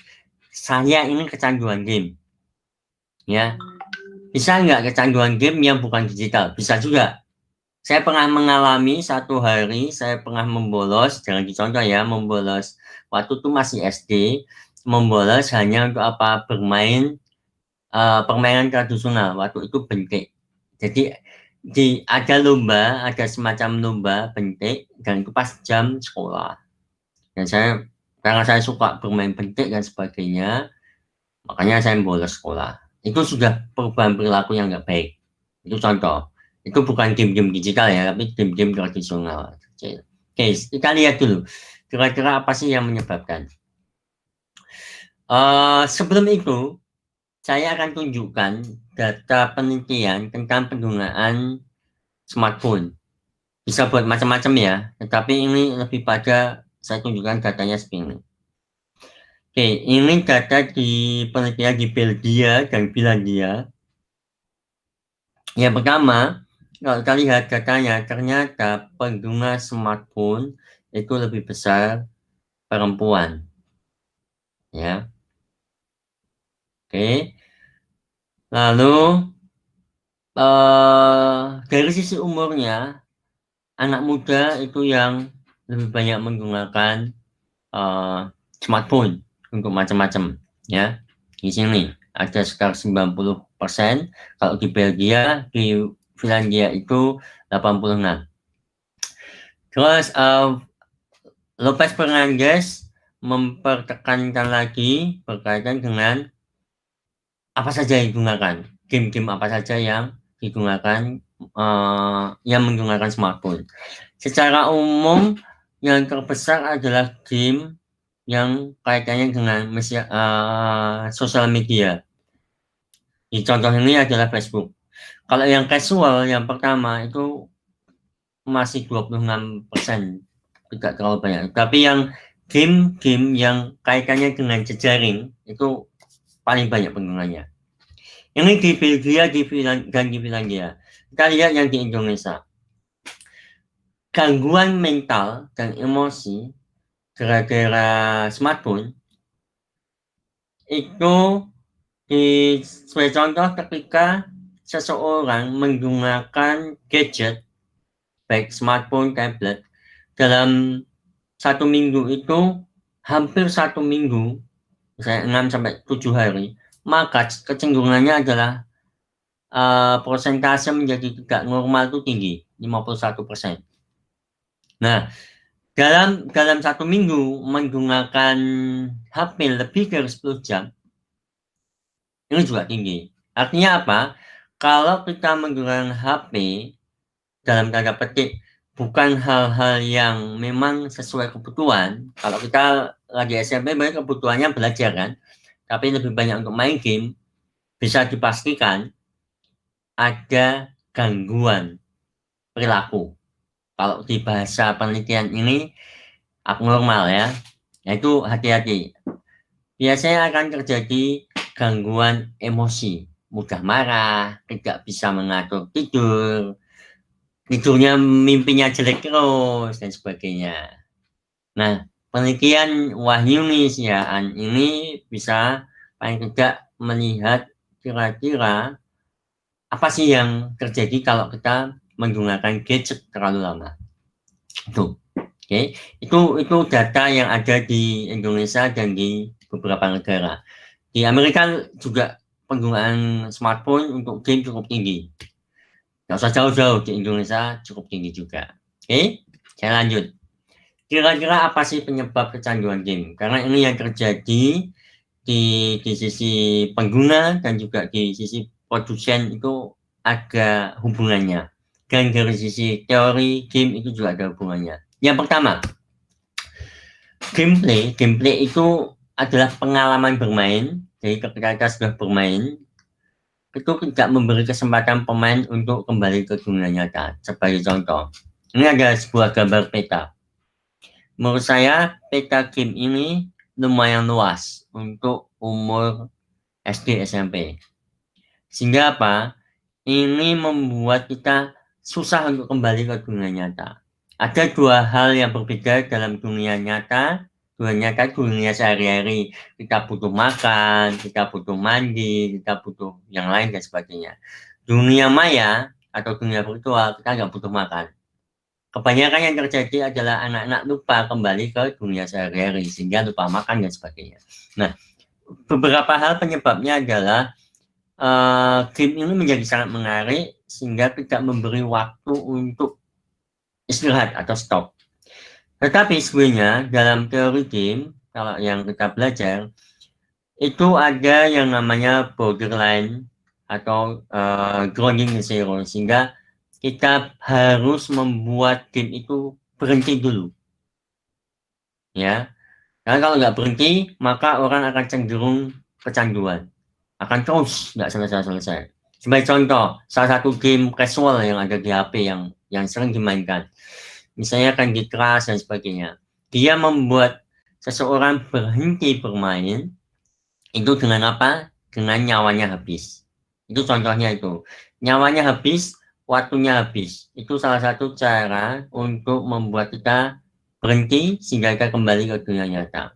saya ini kecanduan game? Ya, bisa nggak kecanduan game yang bukan digital? Bisa juga. Saya pernah mengalami satu hari, saya pernah membolos, jangan dicontoh ya, membolos waktu itu masih SD, membolos hanya untuk apa? Bermain permainan tradisional, waktu itu bentik. Jadi ada lomba, ada semacam lomba bentik, dan itu pas jam sekolah. Dan karena saya suka bermain bentik dan sebagainya, makanya saya bolos sekolah. Itu sudah perubahan perilaku yang nggak baik. Itu contoh. Itu bukan game-game digital ya, tapi game-game tradisional. Oke, kita lihat dulu. Kira-kira apa sih yang menyebabkan? Sebelum itu, saya akan tunjukkan data penelitian tentang penggunaan smartphone. Bisa buat macam-macam ya, tetapi ini lebih pada saya tunjukkan datanya seperti ini. Oke, ini data di penelitian di Belgia dan Finlandia. Yang pertama, kalau kita lihat datanya, ternyata pengguna smartphone itu lebih besar perempuan. Ya. Oke. Lalu dari sisi umurnya, anak muda itu yang lebih banyak menggunakan smartphone untuk macam-macam, ya. Di sini ada sekitar 90%, kalau di Belgia, di Finlandia itu 86. Terus Lopez Fernandez mempertekankan lagi berkaitan dengan apa saja yang digunakan, game-game apa saja yang digunakan, yang menggunakan smartphone. Secara umum yang terbesar adalah game yang kaitannya dengan sosial media. Di contoh ini adalah Facebook. Kalau yang casual, yang pertama itu masih 26%, tidak terlalu banyak. Tapi yang game-game yang kaitannya dengan jejaring itu paling banyak penggunanya. Ini di Belgia dan di Finlandia. Kita lihat yang di Indonesia. Gangguan mental dan emosi gara-gara smartphone itu sebagai contoh ketika seseorang menggunakan gadget baik smartphone, tablet dalam 1 minggu itu hampir 1 minggu, misalnya 6 sampai 7 hari, maka kecenderungannya adalah persentase menjadi tidak normal itu tinggi, 51%. Nah, dalam 1 minggu menggunakan HP lebih dari 10 jam, ini juga tinggi. Artinya apa? Kalau kita menggunakan HP dalam tanda petik bukan hal-hal yang memang sesuai kebutuhan. Kalau kita lagi SMP, banyak kebutuhannya belajar kan, tapi lebih banyak untuk main game, bisa dipastikan ada gangguan perilaku. Kalau di bahasa penelitian ini abnormal ya, yaitu hati-hati. Biasanya akan terjadi gangguan emosi, mudah marah, tidak bisa mengatur tidur, tidurnya mimpinya jelek terus dan sebagainya. Nah, penelitian Wahyunisiaan ini bisa paling tidak melihat kira-kira apa sih yang terjadi kalau kita menggunakan gadget terlalu lama. Itu, oke. Itu data yang ada di Indonesia dan di beberapa negara. Di Amerika juga penggunaan smartphone untuk game cukup tinggi. Nggak usah jauh-jauh, di Indonesia cukup tinggi juga. Oke, saya lanjut. Kira-kira apa sih penyebab kecanduan game? Karena ini yang terjadi di sisi pengguna dan juga di sisi produsen itu ada hubungannya. Dan dari sisi teori game itu juga ada hubungannya. Yang pertama, gameplay. Gameplay itu adalah pengalaman bermain. Jadi ketika kita sudah bermain, itu tidak memberi kesempatan pemain untuk kembali ke dunia nyata. Sebagai contoh, ini ada sebuah gambar peta. Menurut saya, peta game ini lumayan luas untuk umur SD SMP. Sehingga apa? ini membuat kita susah untuk kembali ke dunia nyata. Ada dua hal yang berbeda dalam dunia nyata. Dunia sehari-hari. Kita butuh makan, kita butuh mandi, kita butuh yang lain dan sebagainya. Dunia maya atau dunia virtual, kita nggak butuh makan. Kebanyakan yang terjadi adalah anak-anak lupa kembali ke dunia sehari-hari, sehingga lupa makan dan sebagainya. Nah, beberapa hal penyebabnya adalah game ini menjadi sangat menarik, sehingga tidak memberi waktu untuk istirahat atau stop. Tetapi sebenarnya dalam teori game, kalau yang kita belajar, itu ada yang namanya borderline atau grounding zero, sehingga kita harus membuat game itu berhenti dulu. Ya, karena kalau nggak berhenti, maka orang akan cenderung kecanduan, akan terus nggak selesai-selesai. Sebagai contoh, salah satu game casual yang ada di HP yang sering dimainkan, misalnya Candy Crush dan sebagainya, dia membuat seseorang berhenti bermain itu dengan apa? Dengan nyawanya habis. Itu contohnya itu, nyawanya habis, waktunya habis. Itu salah satu cara untuk membuat kita berhenti sehingga kita kembali ke dunia nyata.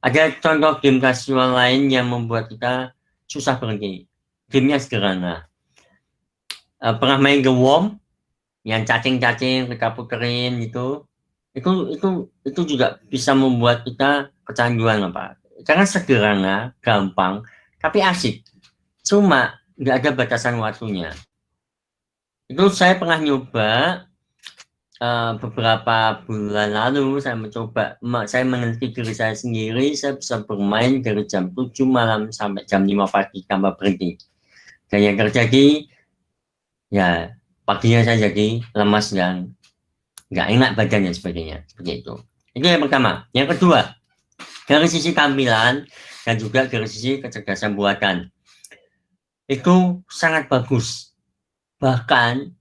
Ada contoh game casual lain yang membuat kita susah berhenti. Gamenya sederhana. Pernah main The Worm yang cacing-cacing kita puterin itu juga bisa membuat kita kecanduan apa? Karena sederhana, gampang, tapi asik. Cuma nggak ada batasan waktunya. Itu saya pernah nyoba beberapa bulan lalu. Saya meneliti diri saya sendiri, saya bisa bermain dari jam 7 malam sampai jam 5 pagi tanpa berhenti. Dan yang terjadi, ya paginya saya jadi lemas dan nggak enak badan dan sebagainya. Seperti itu. Itu yang pertama. Yang kedua, dari sisi tampilan dan juga dari sisi kecerdasan buatan, itu sangat bagus. Bahkan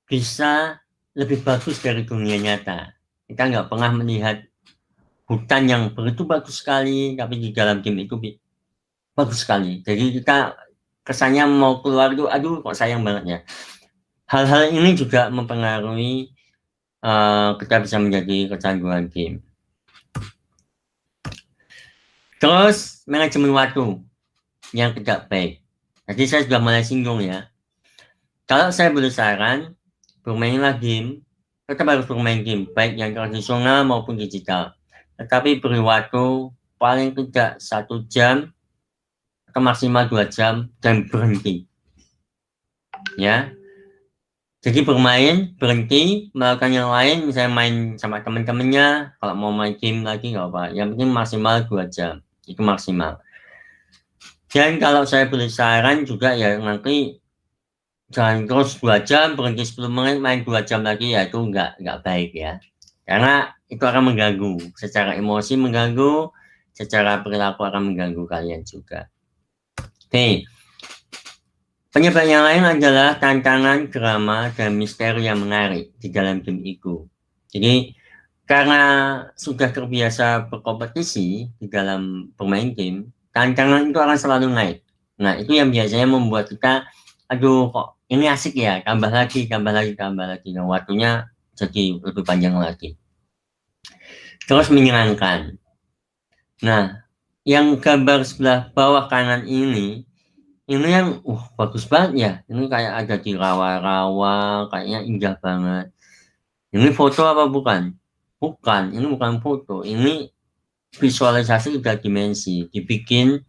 bisa lebih bagus dari dunia nyata. Kita nggak pernah melihat hutan yang begitu bagus sekali, tapi di dalam game itu bagus sekali. Jadi kita kesannya mau keluar itu, aduh kok sayang banget ya. Hal-hal ini juga mempengaruhi kita bisa menjadi kecanduan game. Terus manajemen waktu yang tidak baik. Tadi saya sudah mulai singgung ya. Kalau saya boleh saran, bermainlah game, tetap harus bermain game, baik yang tradisional maupun digital. Tetapi beri waktu paling tidak 1 jam atau maksimal 2 jam dan berhenti. Ya. Jadi bermain, berhenti, melakukan yang lain, misalnya main sama teman-temannya, kalau mau main game lagi nggak apa, yang penting maksimal 2 jam, itu maksimal. Dan kalau saya boleh saran juga ya, nanti jangan terus 2 jam, berhenti 10 menit, main 2 jam lagi, ya itu nggak baik ya. Karena itu akan mengganggu, secara emosi mengganggu, secara perilaku akan mengganggu kalian juga. Oke. Penyebab yang lain adalah tantangan, drama, dan misteri yang menarik di dalam game itu. Jadi, karena sudah terbiasa berkompetisi di dalam bermain game, tantangan itu akan selalu naik. Nah, itu yang biasanya membuat kita, aduh kok ini asik ya, tambah lagi. Nah, waktunya jadi lebih panjang lagi. Terus menyenangkan. Nah, yang gambar sebelah bawah kanan ini yang bagus banget ya. Ini kayak ada di rawa-rawa, kayaknya indah banget. Ini foto apa bukan? Bukan, ini bukan foto. Ini visualisasi 3 dimensi, dibikin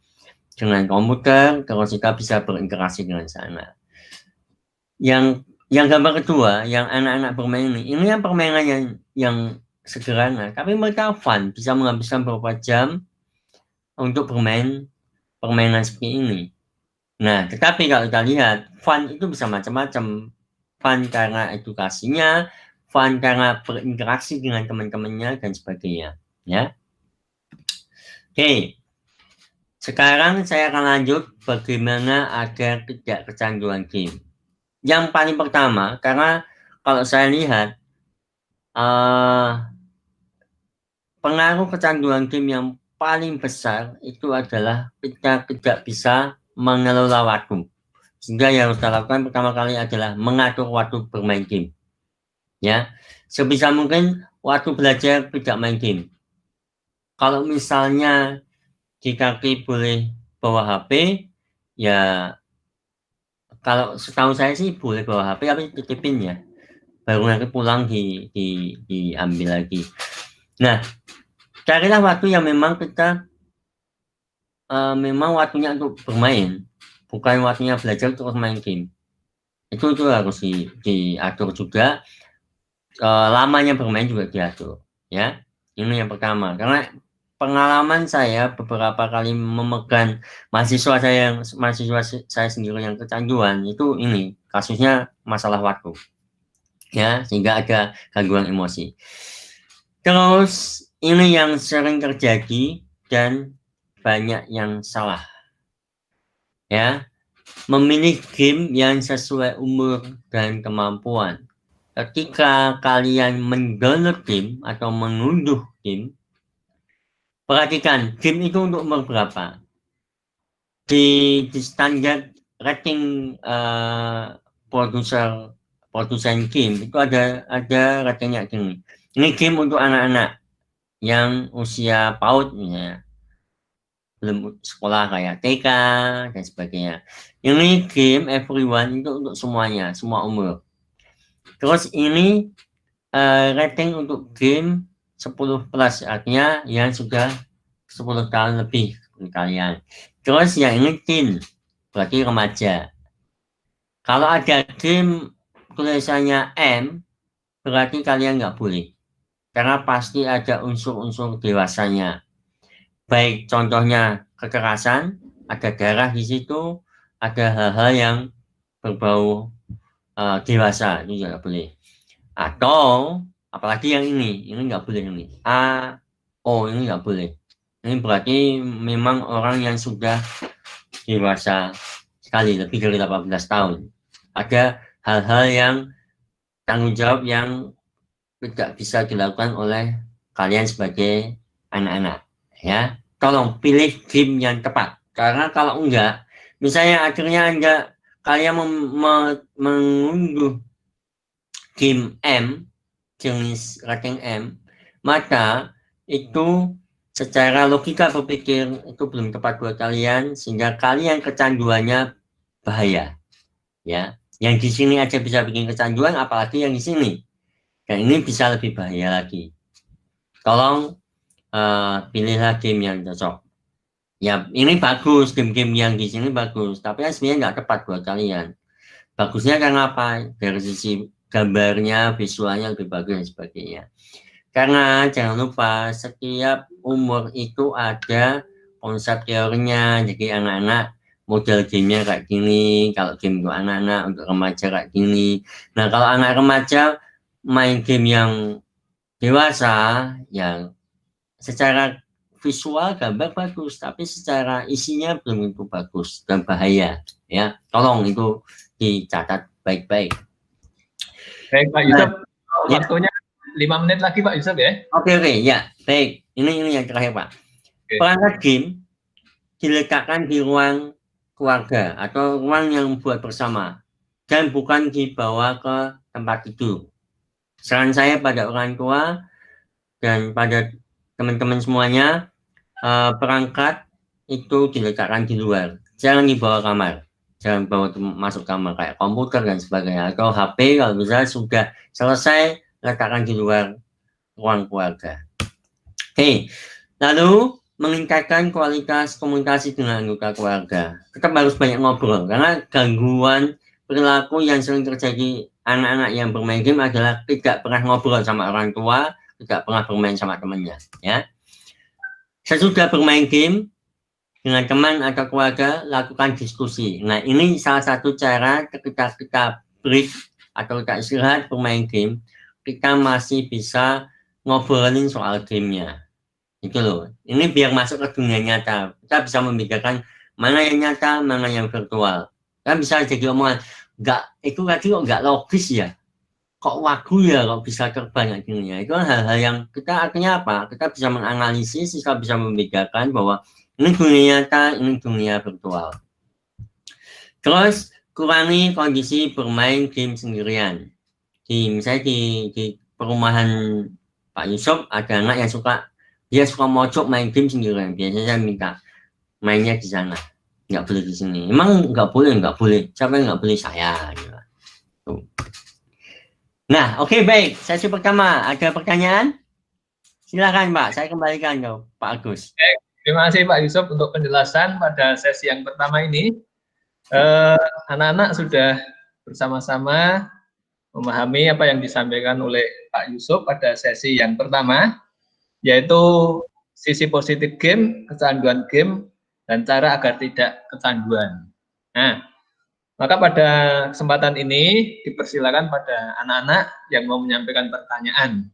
dengan komputer, terus kita bisa berinteraksi dengan sana. Yang gambar kedua, yang anak-anak bermain ini yang permainan yang sederhana, tapi mereka fun, bisa menghabiskan beberapa jam untuk bermain permainan seperti ini. Nah, tetapi kalau kita lihat, fun itu bisa macam-macam. Fun karena edukasinya, fun karena berinteraksi dengan teman-temannya, dan sebagainya. Ya. Oke. Sekarang saya akan lanjut bagaimana agar tidak kecanduan game. Yang paling pertama, karena kalau saya lihat, pengaruh kecanduan game yang paling besar itu adalah kita tidak bisa mengelola waktu. Sehingga yang harus kita lakukan pertama kali adalah mengatur waktu bermain game. Ya, sebisa mungkin waktu belajar tidak main game. Kalau misalnya di kaki boleh bawa HP, ya kalau setahu saya sih boleh bawa HP, tapi titipin ya. Baru nanti pulang diambil lagi. Nah, carilah waktu yang memang kita memang waktunya untuk bermain, bukan waktunya belajar terus main game. Itu harus diatur juga. Lamanya bermain juga diatur, ya. Ini yang pertama. Karena pengalaman saya beberapa kali memegang mahasiswa saya sendiri yang kecanduan, itu ini kasusnya masalah waktu, ya, sehingga ada gangguan emosi. Terus ini yang sering terjadi dan banyak yang salah, ya, memilih game yang sesuai umur dan kemampuan. Ketika kalian mendownload game atau mengunduh game, perhatikan game itu untuk umur berapa. Di standar rating produsen game itu ada ratingnya gini. Ini game untuk anak-anak yang usia PAUD misalnya, belum sekolah kayak TK dan sebagainya. Ini game everyone itu untuk semuanya, semua umur. Terus ini rating untuk game 10 plus, artinya yang sudah 10 tahun lebih kalian. Terus yang ini teen, berarti remaja. Kalau ada game tulisannya M, berarti kalian nggak boleh. Karena pasti ada unsur-unsur dewasanya. Baik contohnya kekerasan, ada darah di situ, ada hal-hal yang berbau dewasa, itu juga boleh. Atau apalagi yang ini nggak boleh, ini A, O, ini nggak boleh. Ini berarti memang orang yang sudah dewasa sekali, lebih dari 18 tahun. Ada hal-hal yang tanggung jawab yang tidak bisa dilakukan oleh kalian sebagai anak-anak, ya. Tolong pilih game yang tepat, karena kalau enggak, misalnya akhirnya kalian mengunduh game M, jenis rating M, maka itu secara logika berpikir itu belum tepat buat kalian, sehingga kalian kecanduannya bahaya, ya. Yang di sini aja bisa bikin kecanduan, apalagi yang di sini. Dan ini bisa lebih bahaya lagi. Tolong pilihlah game yang cocok. Ya, ini bagus, game-game yang di sini bagus, tapi sebenarnya nggak tepat buat kalian. Bagusnya karena apa? Dari sisi gambarnya, visualnya lebih bagus dan sebagainya. Karena jangan lupa setiap umur itu ada konsep teorinya. Jadi anak-anak model gamenya kayak gini, kalau game untuk anak-anak, untuk remaja kayak gini. Nah, kalau anak remaja main game yang dewasa, yang secara visual gambar bagus, tapi secara isinya belum tentu bagus dan bahaya, ya. Tolong itu dicatat baik-baik. Baik Pak Yusuf, waktunya 5 menit lagi Pak Yusuf ya. Oke, ya, baik. Ini yang terakhir Pak. Perangkat game diletakkan di ruang keluarga atau ruang yang buat bersama dan bukan dibawa ke tempat tidur. Saran saya pada orang tua dan pada teman-teman semuanya, perangkat itu diletakkan di luar, jangan dibawa kamar, jangan bawa masuk kamar kayak komputer dan sebagainya, atau HP kalau bisa sudah selesai letakkan di luar ruang keluarga. Oke, lalu meningkatkan kualitas komunikasi dengan anggota keluarga. Tetap harus banyak ngobrol, karena gangguan perilaku yang sering terjadi anak-anak yang bermain game adalah tidak pernah ngobrol sama orang tua, tidak pernah bermain sama temannya, ya. Sesudah bermain game dengan teman atau keluarga, lakukan diskusi. Nah, ini salah satu cara ketika kita break atau kita istirahat bermain game, kita masih bisa ngobrolin soal gamenya. Itu loh. Ini biar masuk ke dunia nyata. Kita bisa membedakan mana yang nyata, mana yang virtual. Kan bisa jadi omongan, itu tadi kok nggak logis ya? Kok wagu ya kok bisa terbang kayak gini ya? Itu hal-hal yang kita akhirnya apa? Kita bisa menganalisis, kita bisa membedakan bahwa ini dunia nyata, ini dunia virtual. Terus kurangi kondisi bermain game sendirian. Misalnya di perumahan Pak Yusuf ada anak yang dia suka mojok main game sendirian. Biasanya saya minta mainnya di sana, nggak boleh di sini. Emang nggak boleh. Siapa yang nggak boleh? Saya. Tuh. Nah, oke, baik. Sesi pertama, ada pertanyaan? Silakan Pak, saya kembalikan ke Pak Agus. Terima kasih Pak Yusuf untuk penjelasan pada sesi yang pertama ini. Anak-anak sudah bersama-sama memahami apa yang disampaikan oleh Pak Yusuf pada sesi yang pertama, yaitu sisi positif game, kecanduan game, dan cara agar tidak kecanduan. Nah, maka pada kesempatan ini dipersilakan pada anak-anak yang mau menyampaikan pertanyaan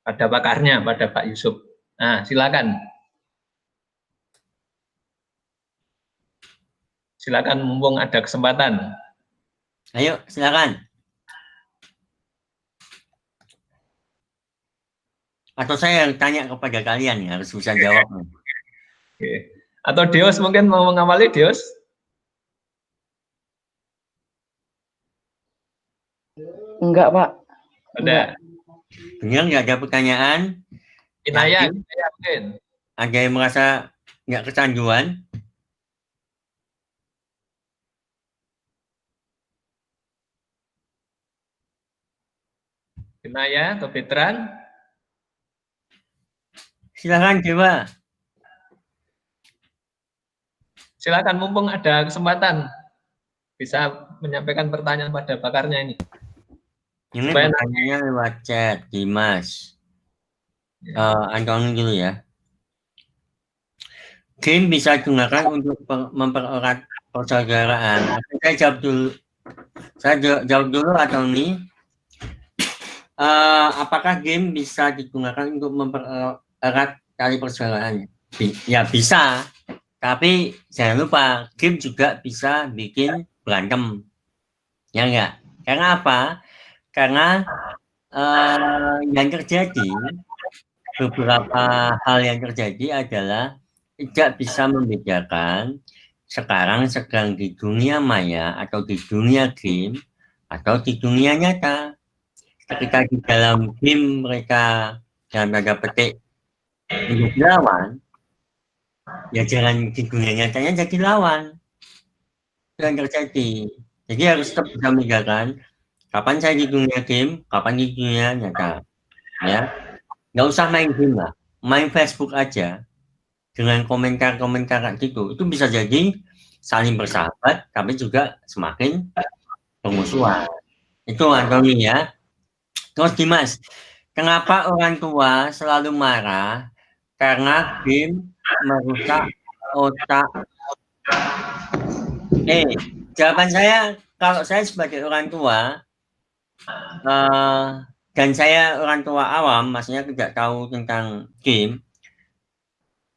pada pakarnya, pada Pak Yusuf. Nah, silakan. Silakan mumpung ada kesempatan. Ayo, silakan. Atau saya yang tanya kepada kalian ya, harus bisa jawab. Oke. Atau Dios mungkin mau mengawali, Dios? Enggak, Pak. Ada. Benar nggak ada pertanyaan? Inaya mungkin. Ada yang merasa nggak kecanduan? Inaya atau Petran? Silakan coba. Silakan mumpung ada kesempatan bisa menyampaikan pertanyaan pada bakarnya ini. Ini pertanyaannya lewat chat, Dimas. Antoni dulu ya. Game bisa digunakan untuk mempererat persaudaraan. Saya jawab dulu. Saya jawab dulu Antoni. Apakah game bisa digunakan untuk mempererat tali persaudaraan? Ya bisa. Tapi jangan lupa, game juga bisa bikin berantem. Ya enggak? Karena apa? Karena yang terjadi, beberapa hal yang terjadi adalah tidak bisa membedakan sekarang sedang di dunia maya atau di dunia game atau di dunia nyata. Ketika di dalam game mereka dalam tanda petik menjadi lawan, ya jangan di dunia nyatanya jadi lawan. Itu yang terjadi. Jadi harus tetap bisa membedakan kapan saya di dunia game, kapan di dunia nyata. Ya, nggak usah main game lah, main Facebook aja dengan komentar-komentar gitu. Itu bisa jadi saling bersahabat, tapi juga semakin bermusuhan. Itu Antoni ya. Terus Dimas, kenapa orang tua selalu marah karena game merusak otak? Jawaban saya, kalau saya sebagai orang tua dan saya orang tua awam, maksudnya tidak tahu tentang game,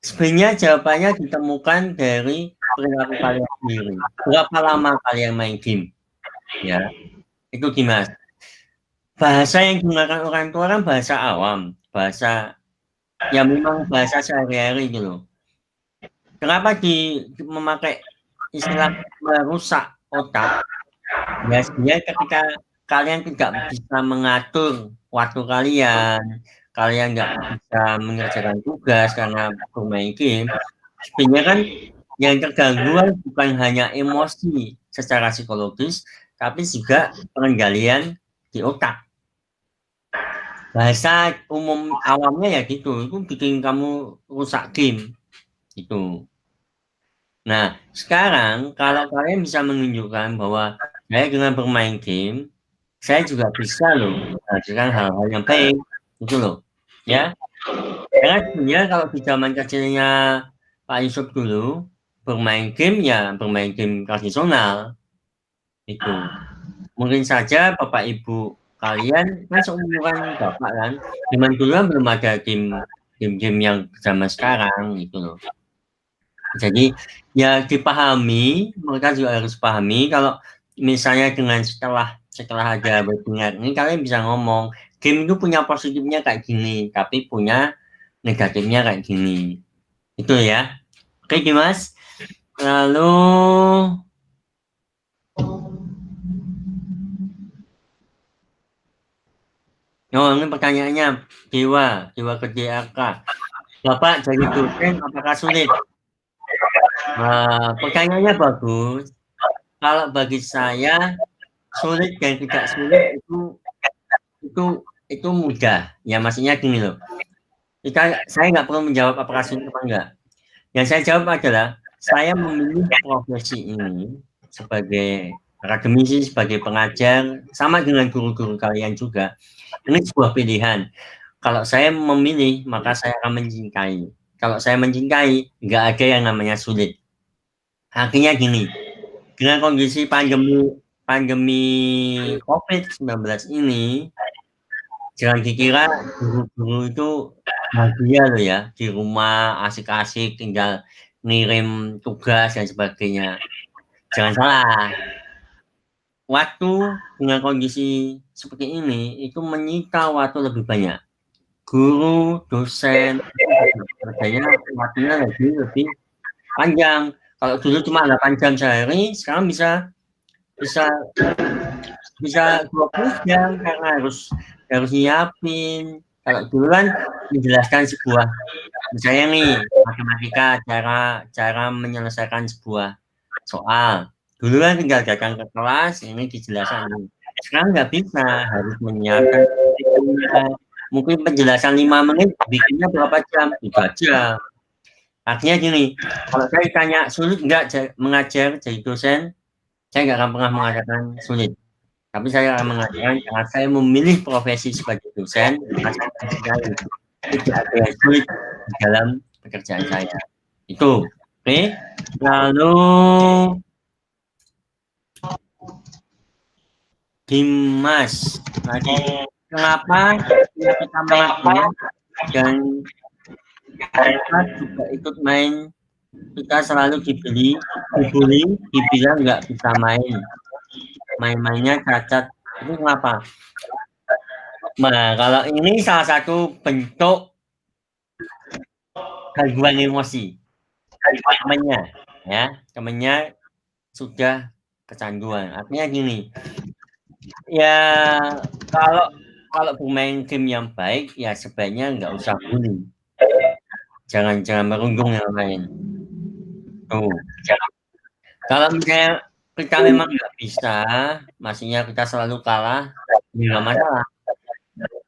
sebenarnya jawabannya ditemukan dari perilaku kalian sendiri. Berapa lama kalian main game? Ya, itu Dimas. Bahasa yang digunakan orang tua kan bahasa awam, bahasa yang memang bahasa sehari-hari gitu. Kenapa memakai istilah merusak otak? Ya sebenarnya ketika kalian tidak bisa mengatur waktu kalian nggak bisa mengerjakan tugas karena bermain game, sebenarnya kan yang terganggu bukan hanya emosi secara psikologis, tapi juga pengendalian di otak. Bahasa umum awamnya ya gitu, itu bikin kamu rusak game itu. Nah, sekarang kalau kalian bisa menunjukkan bahwa saya dengan bermain game, saya juga bisa loh menghasilkan hal-hal yang baik, gitu loh, ya. Karena sebenarnya kalau di zaman kecilnya Pak Yusuf dulu bermain game ya bermain game tradisional, itu. Mungkin saja Bapak Ibu kalian kan seumuran Bapak kan, zaman dulu kan belum ada game-game yang zaman sekarang gitu loh. Jadi ya dipahami, mereka juga harus pahami kalau misalnya dengan setelah ada webinar ini kalian bisa ngomong game itu punya positifnya kayak gini, tapi punya negatifnya kayak gini. Itu ya. Oke Dimas. Lalu Oh, ini pertanyaannya Dewa ke DRK. Bapak jadi dosen apakah sulit? Pertanyaannya bagus. Kalau bagi saya sulit dan tidak sulit itu mudah. Ya maksudnya gini loh. Saya nggak perlu menjawab apakah sulit apa enggak. Yang saya jawab adalah saya memilih profesi ini sebagai akademisi, sebagai pengajar, sama dengan guru-guru kalian juga. Ini sebuah pilihan. Kalau saya memilih, maka saya akan mencintai. Kalau saya mencintai, nggak ada yang namanya sulit. Artinya gini, dengan kondisi pandemi COVID-19 ini, jangan dikira guru-guru itu bahagia loh ya, di rumah asik-asik tinggal ngirim tugas dan sebagainya. Jangan salah. Waktu dengan kondisi seperti ini itu menyita waktu lebih banyak. Guru, dosen, kerjanya waktunya lebih panjang. Kalau dulu cuma 8 jam sehari, sekarang bisa 20 jam karena harus nyiapin. Kalau dulu kan menjelaskan sebuah, misalnya nih matematika, cara menyelesaikan sebuah soal. Dulu kan tinggal datang ke kelas, ini dijelaskan. Sekarang nggak bisa, harus menyiapkan. Mungkin penjelasan 5 menit, bikinnya berapa jam? 3 jam. Artinya gini, kalau saya tanya sulit nggak mengajar jadi dosen, saya nggak akan pernah mengatakan sulit. Tapi saya akan mengatakan karena saya memilih profesi sebagai dosen, tidak ada yang sulit di dalam pekerjaan saya. Itu, oke? Lalu Dimas, lagi kenapa kita melakukan dan mereka juga ikut main, kita selalu dibully, dibilang nggak bisa main-mainnya cacat, itu kenapa? Nah, kalau ini salah satu bentuk gangguan emosi, temennya sudah kecanduan. Artinya gini, ya kalau bermain game yang baik, ya sebaiknya nggak usah bully. Jangan merundung yang lain. Tuh. Kalau misalnya kita memang nggak bisa, maksudnya kita selalu kalah, nggak masalah.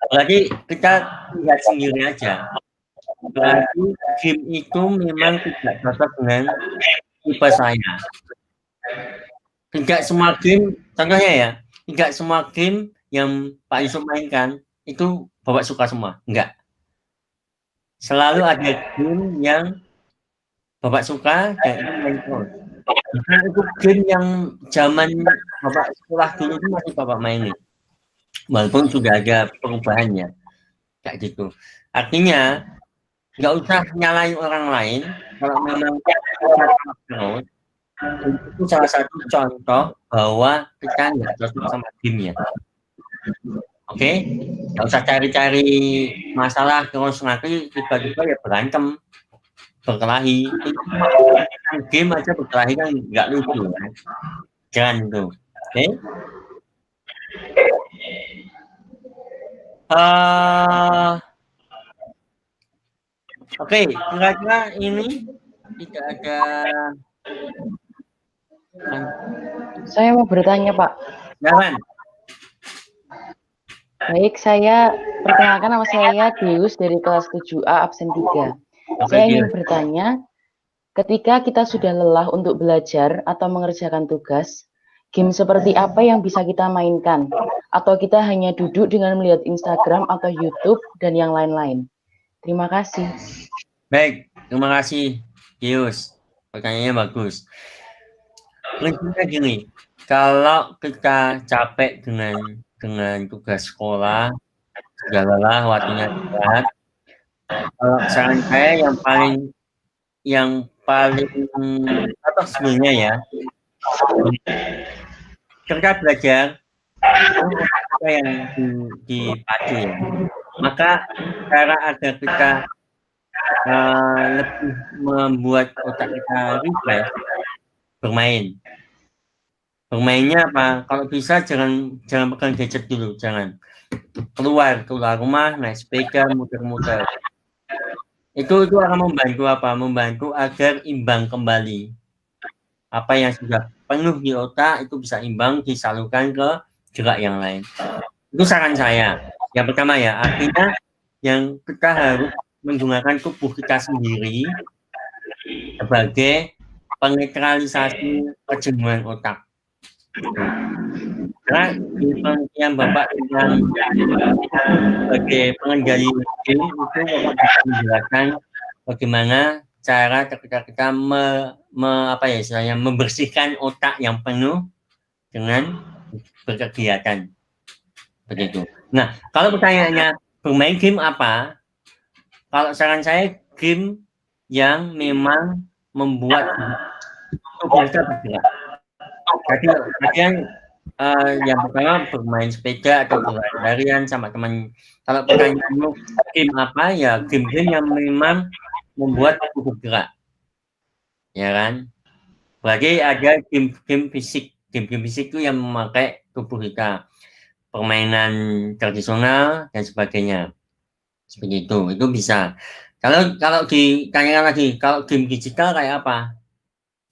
Berarti kita lihat sendiri aja. Berarti game itu memang tidak cocok dengan tipe saya. Tidak semua game, contohnya ya, tidak semua game yang Pak Yusuf mainkan itu Bapak suka semua, enggak. Selalu ada game yang Bapak suka dan itu main terus. Itu game yang zaman Bapak sekolah dulu itu masih Bapak mainin. Walaupun sudah ada perubahannya. Kayak gitu. Artinya nggak usah nyalain orang lain kalau memang terus. Itu salah satu contoh bahwa kita nggak cocok sama gamenya. Oke, nggak usah cari-cari masalah terus nanti tiba-tiba ya berantem, berkelahi. Game aja berkelahi kan nggak lucu kan? Jangan itu. Oke. Oke, kira-kira ini tidak ada. Saya mau bertanya, Pak. Jangan. Baik, perkenalkan nama saya Deus dari kelas 7A absen 3. Saya ingin bertanya, ketika kita sudah lelah untuk belajar atau mengerjakan tugas, game seperti apa yang bisa kita mainkan? Atau kita hanya duduk dengan melihat Instagram atau YouTube dan yang lain-lain? Terima kasih. Baik, terima kasih, Deus. Pertanyaannya bagus. Prinsipnya gini, kalau kita capek dengan tugas sekolah, sudah lelah, waktunya istirahat. Kalau saran saya yang paling atau sebenarnya ya, ketika belajar apa yang dipacu ya, maka cara agar kita lebih membuat otak kita refresh, bermain. Bermainnya apa? Kalau bisa jangan pegang gadget dulu, jangan. Keluar rumah, naik sepeda, muter-muter. Itu akan membantu apa? Membantu agar imbang kembali. Apa yang sudah penuh di otak itu bisa imbang disalurkan ke gerak yang lain. Itu saran saya. Yang pertama ya, artinya yang kita harus menggunakan tubuh kita sendiri sebagai penetralisasi kejenuhan otak. Karena di penelitian Bapak yang sebagai pengendali game itu Bapak bisa menjelaskan bagaimana cara kita membersihkan otak yang penuh dengan berkegiatan. Begitu. Nah, kalau pertanyaannya bermain game apa? Kalau saran saya game yang memang membuat tubuh kita bergerak. Jadi yang pertama bermain sepeda atau berlarian sama teman. Kalau pertanyaanmu game apa? Ya game-game yang memang membuat tubuh bergerak. Ya kan? Berarti ada game fisik. Game fisik itu yang memakai tubuh kita. Permainan tradisional dan sebagainya. Seperti itu bisa. Kalau ditanyakan lagi, kalau game digital kayak apa?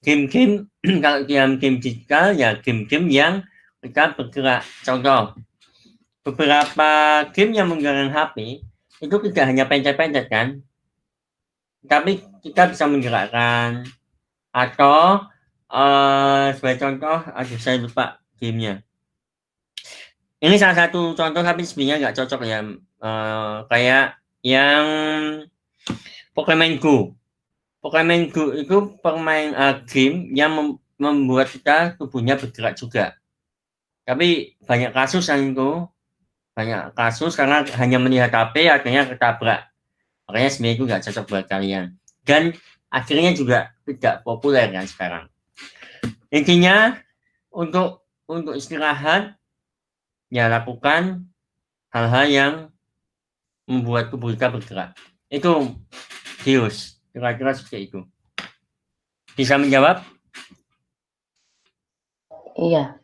Game-game kalau game digital ya game-game yang kita bergerak. Contoh, beberapa game yang menggunakan HP itu tidak hanya pencet-pencet kan, tapi kita bisa menggerakkan. Atau sebagai contoh, saya lupa gamenya. Ini salah satu contoh tapi sebenarnya nggak cocok ya, kayak yang Pokemon Go. Pokemon Go itu game yang membuat kita tubuhnya bergerak juga. Tapi banyak kasus karena hanya melihat HP akhirnya ketabrak. Makanya sebenarnya itu nggak cocok buat kalian. Dan akhirnya juga tidak populer kan sekarang. Intinya untuk istirahat ya lakukan hal-hal yang membuat tubuh kita bergerak. Itu Dius, kira-kira seperti itu. Bisa menjawab? Iya.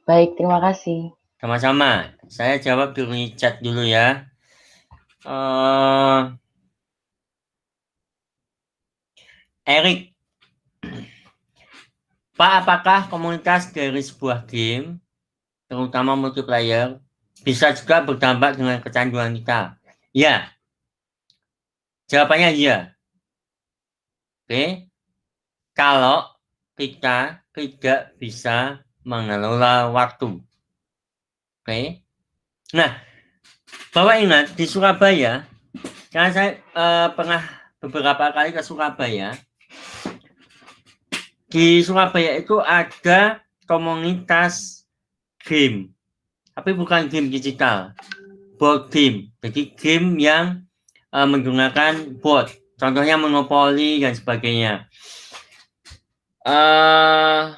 Baik, terima kasih. Sama-sama. Saya jawab di chat dulu ya. Erik, Pak, apakah komunitas dari sebuah game, terutama multiplayer, bisa juga berdampak dengan kecanduan kita? Ya. Jawabannya iya. Oke. Kalau kita tidak bisa mengelola waktu. Oke. Nah, Bapak ingat di Surabaya, karena saya pernah beberapa kali ke Surabaya. Di Surabaya itu ada komunitas game, tapi bukan game digital, board game. Jadi game yang menggunakan board, contohnya Monopoly dan sebagainya.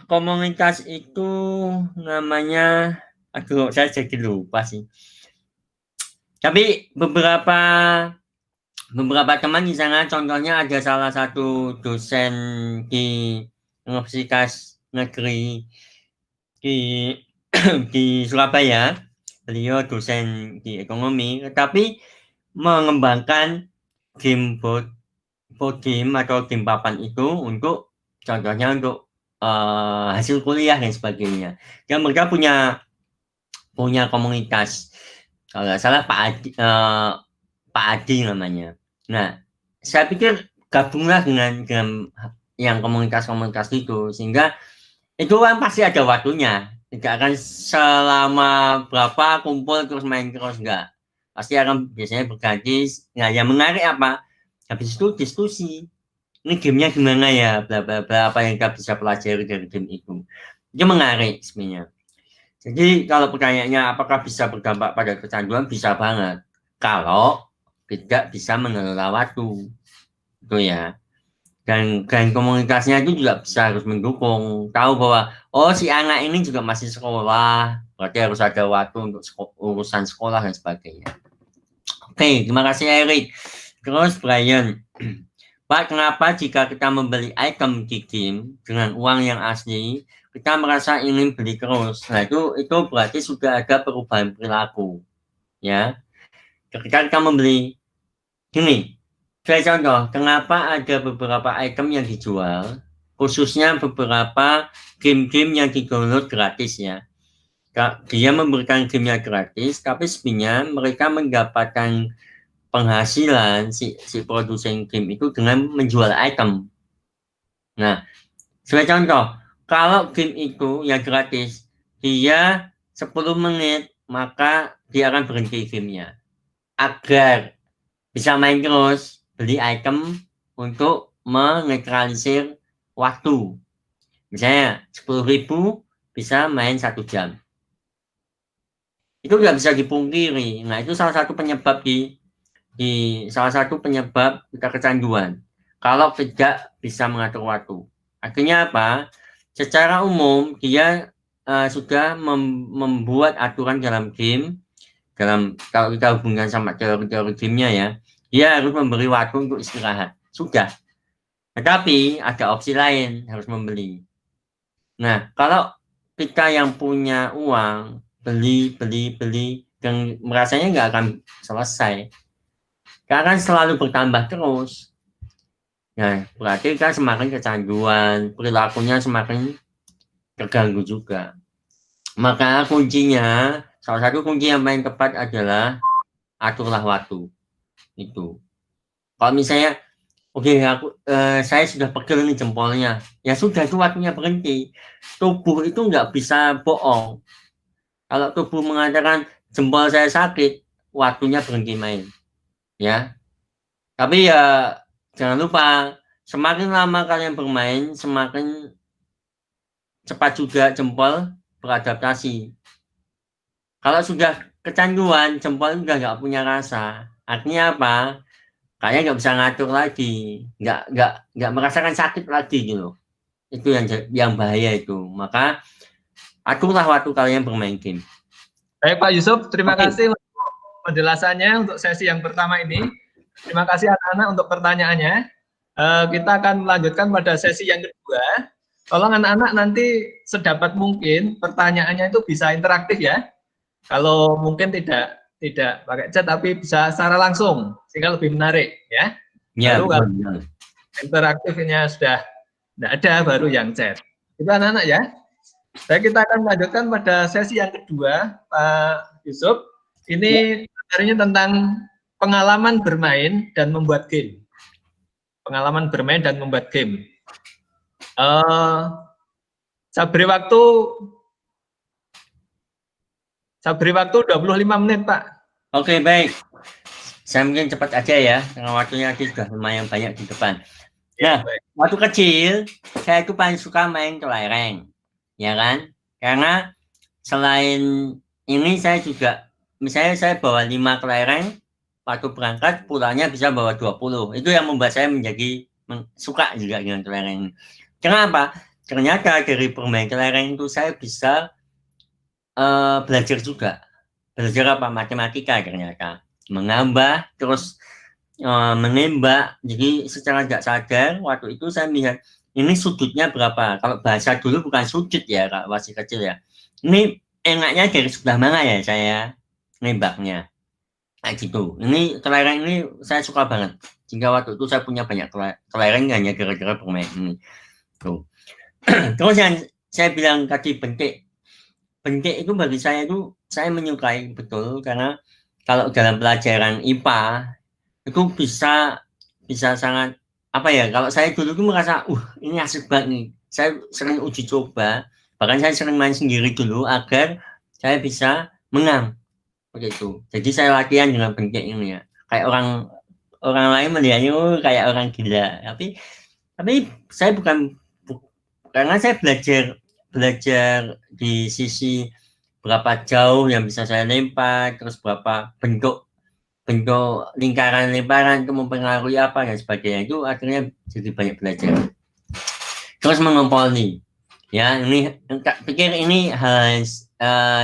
Komunitas itu namanya, saya jadi lupa sih. Tapi beberapa teman di sana, contohnya ada salah satu dosen di Universitas Negeri di Surabaya, beliau dosen di ekonomi, tetapi mengembangkan game board game atau game papan itu untuk contohnya untuk hasil kuliah dan sebagainya. Dan mereka punya komunitas, kalau nggak salah Pak Adi namanya. Nah, saya pikir gabunglah dengan yang komunitas itu, sehingga itu kan pasti ada waktunya, tidak akan selama berapa kumpul terus main terus, enggak, pasti akan biasanya berganti. Nah, yang menarik apa, habis itu diskusi, ini gamenya gimana ya, bla bla bla, apa yang kita bisa pelajari dari game itu menarik sebenarnya. Jadi kalau pertanyaannya apakah bisa berdampak pada kecanduan, bisa banget kalau tidak bisa mengelola waktu itu ya. Dan komunitasnya itu juga bisa harus mendukung, tahu bahwa si anak ini juga masih sekolah, berarti harus ada waktu untuk urusan sekolah dan sebagainya. Oke, terima kasih Erik. Terus Brian Pak, kenapa jika kita membeli item di game dengan uang yang asli, kita merasa ingin beli terus? Nah, itu berarti sudah ada perubahan perilaku, ya. Ketika kita membeli, gini, saya contoh, kenapa ada beberapa item yang dijual, khususnya beberapa game-game yang di-download gratis, ya. Dia memberikan gamenya gratis, tapi sebenarnya mereka mendapatkan penghasilan si produsen game itu dengan menjual item. Nah, sebagai contoh, kalau game itu yang gratis, dia 10 menit, maka dia akan berhenti gamenya. Agar bisa main terus, beli item untuk menetralisir waktu. Misalnya, 10.000 bisa main 1 jam. Itu nggak bisa dipungkiri. Nah, itu salah satu penyebab salah satu penyebab kita kecanduan. Kalau tidak bisa mengatur waktu. Akhirnya apa? Secara umum dia sudah membuat aturan dalam game. Kalau kita hubungkan sama teori-teori gamenya ya, dia harus memberi waktu untuk istirahat. Sudah. Tetapi ada opsi lain, harus membeli. Nah, kalau kita yang punya uang beli dan merasanya nggak akan selesai. Karena selalu bertambah terus. Nah, berarti kan semakin kecanduan, perilakunya semakin terganggu juga. Maka kuncinya, salah satu kunci yang paling tepat adalah aturlah waktu. Itu. Kalau misalnya, oke, saya sudah pegel nih jempolnya, ya sudah itu waktunya berhenti. Tubuh itu nggak bisa bohong. Kalau tubuh mengatakan jempol saya sakit, waktunya berhenti main. Ya, tapi ya jangan lupa, semakin lama kalian bermain, semakin cepat juga jempol beradaptasi. Kalau sudah kecanduan, jempol udah nggak punya rasa. Artinya apa? Kalian nggak bisa ngatur lagi, nggak merasakan sakit lagi gitu. Itu yang bahaya itu. Maka aturlah waktu kalian bermain game. Baik Pak Yusuf, terima kasih untuk penjelasannya untuk sesi yang pertama ini. Terima kasih anak-anak untuk pertanyaannya. Kita akan melanjutkan pada sesi yang kedua. Tolong anak-anak nanti sedapat mungkin pertanyaannya itu bisa interaktif ya. Kalau mungkin tidak pakai chat tapi bisa secara langsung sehingga lebih menarik ya. Ya, baru kalau interaktifnya sudah tidak ada baru yang chat. Itu anak-anak ya. Baik, kita akan melanjutkan pada sesi yang kedua, Pak Yusuf. Ini materinya tentang pengalaman bermain dan membuat game. Pengalaman bermain dan membuat game. Saya beri waktu 25 menit, Pak. Oke, baik. Saya mungkin cepat aja ya, karena waktunya sudah lumayan banyak di depan. Nah, waktu kecil, saya itu paling suka main kelereng. Ya kan? Karena selain ini saya juga, misalnya saya bawa 5 kelereng, waktu berangkat pulangnya bisa bawa 20. Itu yang membuat saya menjadi suka juga dengan kelereng. Kenapa? Ternyata dari bermain kelereng itu saya bisa belajar juga. Belajar apa? Matematika ternyata. Menambah, terus menembak. Jadi secara tidak sadar, waktu itu saya melihat, ini sudutnya berapa? Kalau bahasa dulu bukan sudut ya, Kak, masih kecil ya. Ini enaknya dari sebelah mana ya saya nembaknya. Kayak gitu. Ini kelereng ini saya suka banget. Jika waktu itu saya punya banyak kelereng hanya gara-gara bermain ini. Tuh. Terus yang saya bilang tadi bentik. Bentik itu bagi saya itu saya menyukai betul karena kalau dalam pelajaran IPA itu bisa sangat apa ya, kalau saya dulu tuh merasa, ini asik banget nih. Saya sering uji coba, bahkan saya sering main sendiri dulu agar saya bisa menang. Begitu. Jadi saya latihan dengan bentik ini ya. Kayak orang lain melihatnya kayak orang gila. Tapi saya bukan, karena saya belajar di sisi berapa jauh yang bisa saya lempar, terus berapa bentuk lingkaran itu mempengaruhi apa dan sebagainya, itu akhirnya jadi banyak belajar. Terus mengompoli, ya ini pikir ini hal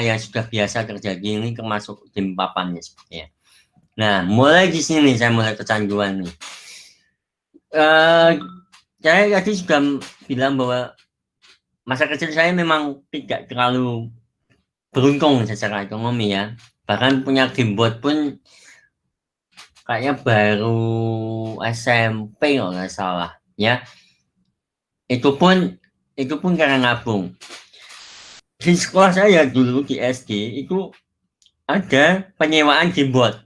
yang sudah biasa terjadi, ini termasuk game papannya sepertinya. Nah, mulai di sini saya mulai kecanduan nih. Saya tadi sudah bilang bahwa masa kecil saya memang tidak terlalu beruntung secara ekonomi ya. Bahkan punya gamebot pun kayaknya baru SMP kalau nggak salah ya. Itu pun karena ngabung. Di sekolah saya dulu di SD itu ada penyewaan gamebot.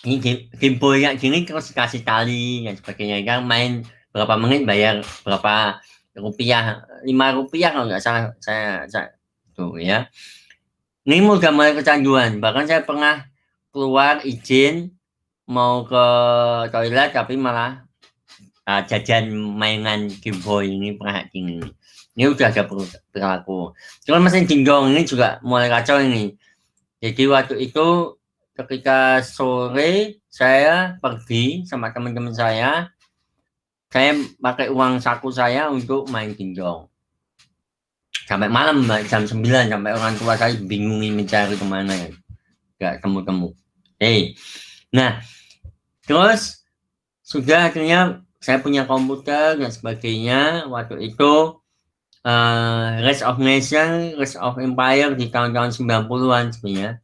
Ini gameboy yang gini terus dikasih tali dan sebagainya, kan main berapa menit bayar berapa rupiah, 5 rupiah kalau nggak salah saya tuh ya. Ini udah mulai kecanduan, bahkan saya pernah keluar izin mau ke toilet tapi malah jajan mainan gameboy ini pernah ini udah ada perilaku. Cuman mesin dingdong ini juga mulai kacau ini. Jadi waktu itu ketika sore saya pergi sama teman-teman saya pakai uang saku saya untuk main dingdong sampai malam jam 9 sampai orang tua saya bingungin mencari kemana ya, nggak temu-temu. Nah terus sudah akhirnya saya punya komputer dan sebagainya. Waktu itu Rise of Nation, Rise of Empire di tahun-tahun 90-an sebenarnya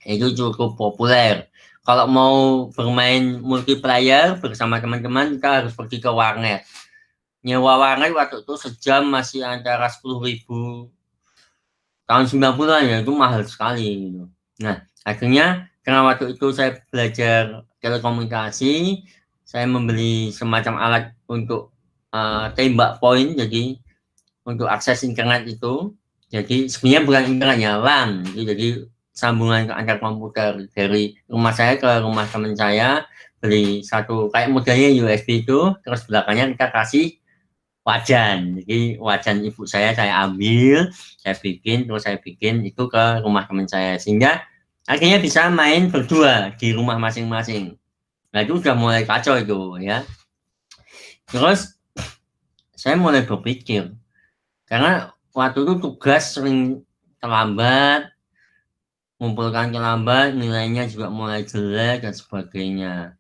itu cukup populer. Kalau mau bermain multiplayer bersama teman-teman kita harus pergi ke warnet. Nyewa warnet waktu itu sejam masih antara 10.000 tahun 90-an ya, itu mahal sekali gitu. Nah akhirnya karena waktu itu saya belajar telekomunikasi, saya membeli semacam alat untuk tembak poin, jadi untuk akses internet itu. Jadi sebenarnya bukan internetnya, LAN. Jadi sambungan ke antar komputer dari rumah saya ke rumah teman saya, beli satu kayak modelnya USB itu, terus belakangnya kita kasih wajan. Jadi wajan ibu saya ambil, saya bikin itu ke rumah teman saya, sehingga akhirnya bisa main berdua di rumah masing-masing. Nah itu udah mulai kacau itu ya. Terus saya mulai berpikir, karena waktu itu tugas sering terlambat, mengumpulkan terlambat, nilainya juga mulai jelek dan sebagainya.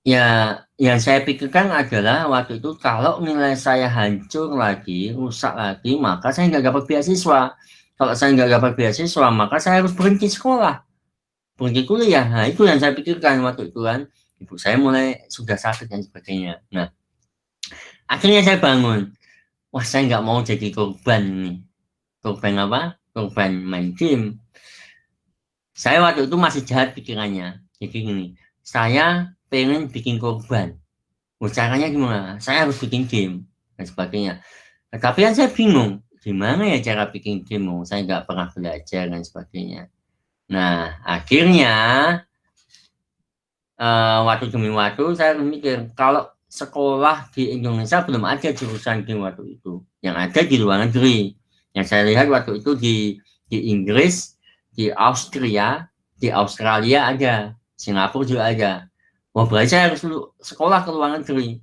Ya, yang saya pikirkan adalah waktu itu kalau nilai saya hancur lagi, rusak lagi, maka saya nggak dapat beasiswa. Kalau saya nggak dapat beasiswa, maka saya harus berhenti sekolah, berhenti kuliah. Nah, itu yang saya pikirkan waktu itu kan. Ibu saya mulai sudah sakit dan sebagainya. Nah, akhirnya saya bangun. Wah, saya nggak mau jadi korban nih. Korban apa? Korban main game. Saya waktu itu masih jahat pikirannya. Jadi gini, saya pengen bikin korban. Caranya gimana? Saya harus bikin game dan sebagainya. Nah, tapi kan saya bingung, gimana ya cara bikin game? Saya nggak pernah belajar dan sebagainya. Nah, akhirnya waktu demi waktu saya mikir, kalau sekolah di Indonesia belum ada jurusan game waktu itu. Yang ada di luar negeri. Yang saya lihat waktu itu di Inggris, di Austria, di Australia ada, Singapura juga ada. Wah, berarti saya harus sekolah ke luar negeri.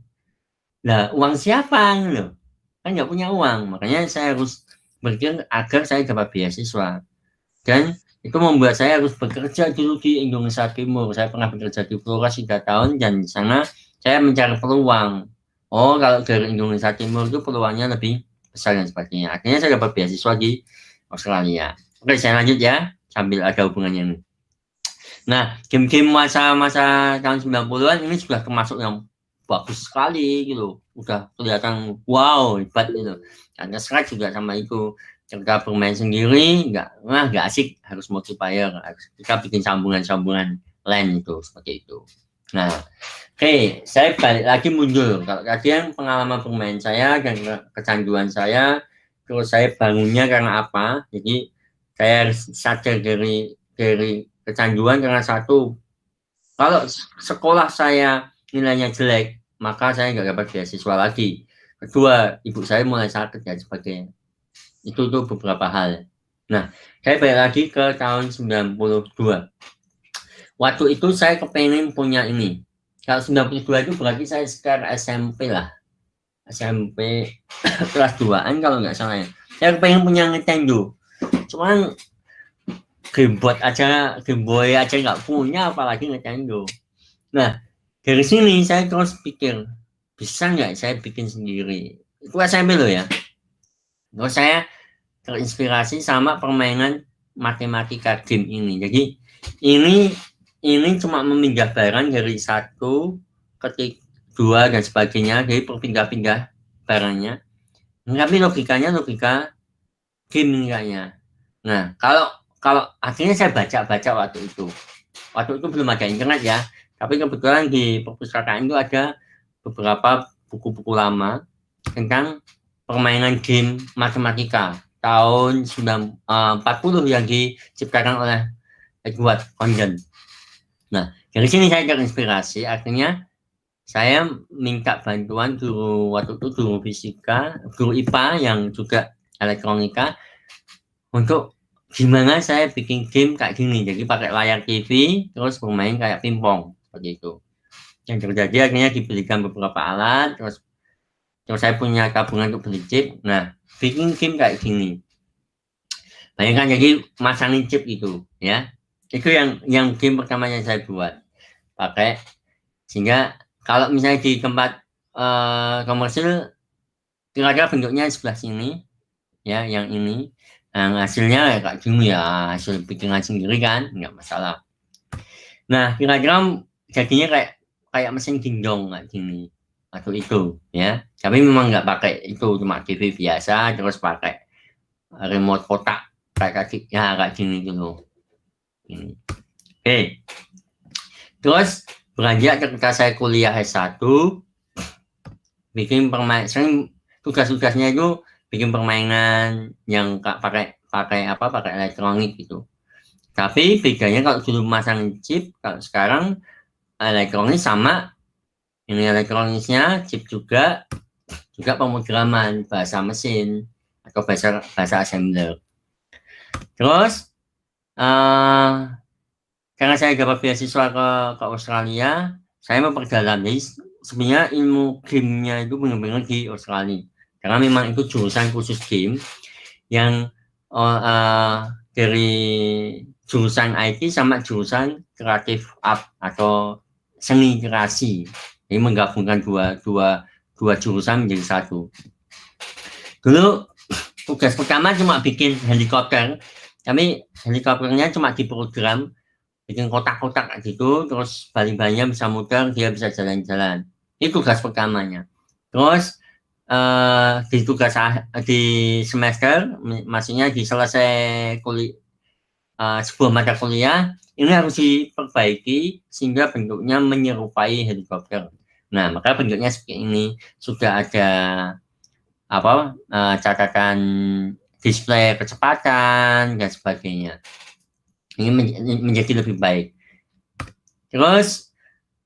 Nah, uang siapa loh? Kan nggak punya uang, makanya saya harus berpikir agar saya dapat beasiswa. Dan itu membuat saya harus bekerja dulu di Indonesia Timur. Saya pernah bekerja di Flores 3 tahun dan di sana saya mencari peluang. Oh, kalau dari Indonesia Timur itu peluangnya lebih besar dan sebagainya. Akhirnya saya dapat beasiswa di Australia. Oke, saya lanjut ya, sambil ada hubungannya ini. Nah, game-game masa tahun 90-an ini sudah termasuk yang bagus sekali gitu. Udah kelihatan wow, hebat gitu. Karena sekarang juga sama itu. Kita bermain sendiri, nggak asik, harus multiplayer. Kita bikin sambungan-sambungan LAN itu, seperti itu. Nah, oke, saya balik lagi mundur. Kalau tadi pengalaman bermain saya dan kecanduan saya, terus saya bangunnya karena apa? Jadi saya harus sadar dari kecanduan karena satu, kalau sekolah saya nilainya jelek, maka saya nggak dapat beasiswa lagi. Kedua, ibu saya mulai sakit dan sebagainya. Itu tuh beberapa hal. Nah, saya balik lagi ke tahun 92. Waktu itu saya kepengen punya ini. Kalau 92 itu berarti saya sekitar SMP lah. SMP kelas 2-an kalau nggak salah ya. Saya kepengen punya Nintendo. Cuman Game Boy aja nggak punya, apalagi Nintendo. Nah, Dari sini saya terus pikir, bisa nggak saya bikin sendiri? Itu SMP loh ya. Terus saya terinspirasi sama permainan matematika game ini. Jadi ini cuma memindah barang dari 1 ke 2 dan sebagainya, jadi berpindah-pindah barangnya. Tapi logikanya logika game kayaknya. Nah, kalau akhirnya saya baca waktu itu belum ada internet ya. Tapi kebetulan di perpustakaan itu ada beberapa buku-buku lama tentang permainan game matematika tahun 1940 yang diciptakan oleh Edward Condon. Nah, dari sini saya terinspirasi, akhirnya saya minta bantuan guru waktu itu, guru fisika, guru IPA yang juga elektronika, untuk gimana saya bikin game kayak gini. Jadi pakai layar TV, terus bermain kayak pingpong seperti itu. Yang terjadi akhirnya dibelikan beberapa alat, terus saya punya tabungan untuk beli chip. Nah, bikin game kayak gini. Bayangkan, jadi masangin chip itu, ya. Itu yang game pertama yang saya buat pakai, sehingga kalau misalnya di tempat komersil kira-kira bentuknya sebelah sini, ya, yang ini. Nah, hasilnya kayak gini ya, hasil bikinan sendiri kan, nggak masalah. Nah, kira-kira jadinya kayak mesin dingdong kayak gini atau itu, ya. Tapi memang nggak pakai itu, cuma TV biasa, terus pakai remote kotak kayak gini dulu. Ini. Oke. Terus beranjak ketika saya kuliah S1, bikin permainan, sering tugas-tugasnya itu bikin permainan yang pakai elektronik gitu. Tapi bedanya kalau dulu masang chip, kalau sekarang elektronik sama, ini elektroniknya chip juga pemrograman bahasa mesin atau bahasa assembler. Terus karena saya dapat beasiswa ke Australia, saya memperdalam. Jadi sebenarnya ilmu game-nya itu benar-benar di Australia. Karena memang itu jurusan khusus game yang dari jurusan IT sama jurusan kreatif art atau seni kreasi. Jadi menggabungkan dua jurusan menjadi satu. Dulu tugas pertama cuma bikin helikopter, tapi helikopternya cuma diprogram bikin kotak-kotak gitu, terus balik-baliknya bisa muter, dia bisa jalan-jalan. Itu tugas pertamanya. Terus di semester, maksudnya di selesai sebuah mata kuliah, ini harus diperbaiki sehingga bentuknya menyerupai helikopter. Nah, maka bentuknya seperti ini. Sudah ada catatan display kecepatan dan sebagainya. Ini menjadi lebih baik. Terus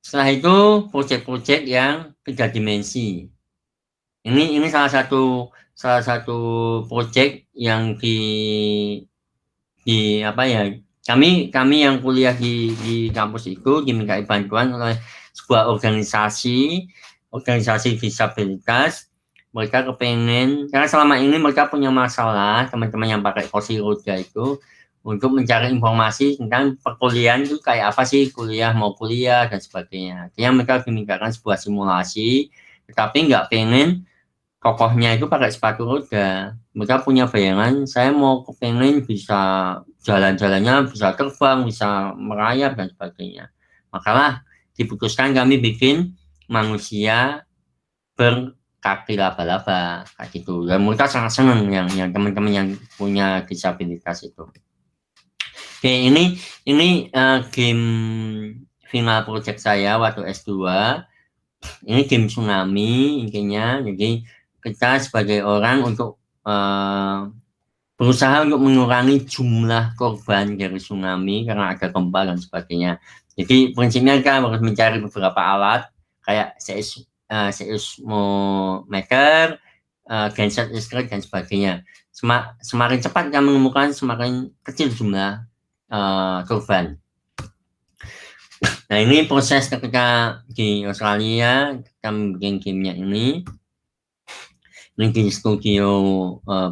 setelah itu proyek-proyek yang 3 dimensi. Ini salah satu proyek yang kami yang kuliah di kampus itu dimintai bantuan oleh sebuah organisasi disabilitas. Mereka kepengen, karena selama ini mereka punya masalah, teman-teman yang pakai kursi roda itu, untuk mencari informasi tentang perkuliahan itu kayak apa sih, mau kuliah dan sebagainya. Yang mereka dimintakan sebuah simulasi, tetapi nggak pengen tokohnya itu pakai sepatu roda. Mereka punya bayangan, saya mau kepengen bisa jalan-jalannya, bisa terbang, bisa merayap dan sebagainya. Makalah diputuskan kami bikin manusia berkaki laba-laba kayak gitu. Dan mereka sangat senang yang teman-teman yang punya disabilitas itu. Oke, ini game final project saya waktu S2. Ini game tsunami intinya. Jadi kita sebagai orang untuk berusaha untuk mengurangi jumlah korban dari tsunami karena ada gempa dan sebagainya. Jadi prinsipnya kita harus mencari beberapa alat kayak seismometer, genset listrik dan sebagainya. Semakin cepat kita menemukan, semakin kecil jumlah korban. Nah, ini proses ketika di Australia kita bikin gamenya ini di studio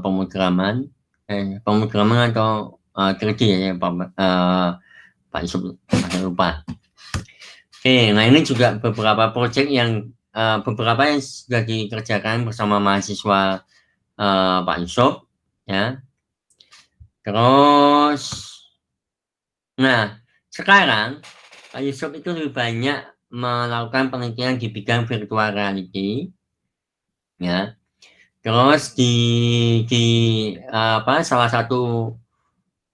pemrograman atau 3D ya Pak Yusuf, lupa. Oke, nah ini juga beberapa proyek yang beberapa yang sudah dikerjakan bersama mahasiswa Pak Yusuf, ya. Terus, nah sekarang Pak Yusuf itu lebih banyak melakukan penelitian di bidang virtual reality, ya. Terus di salah satu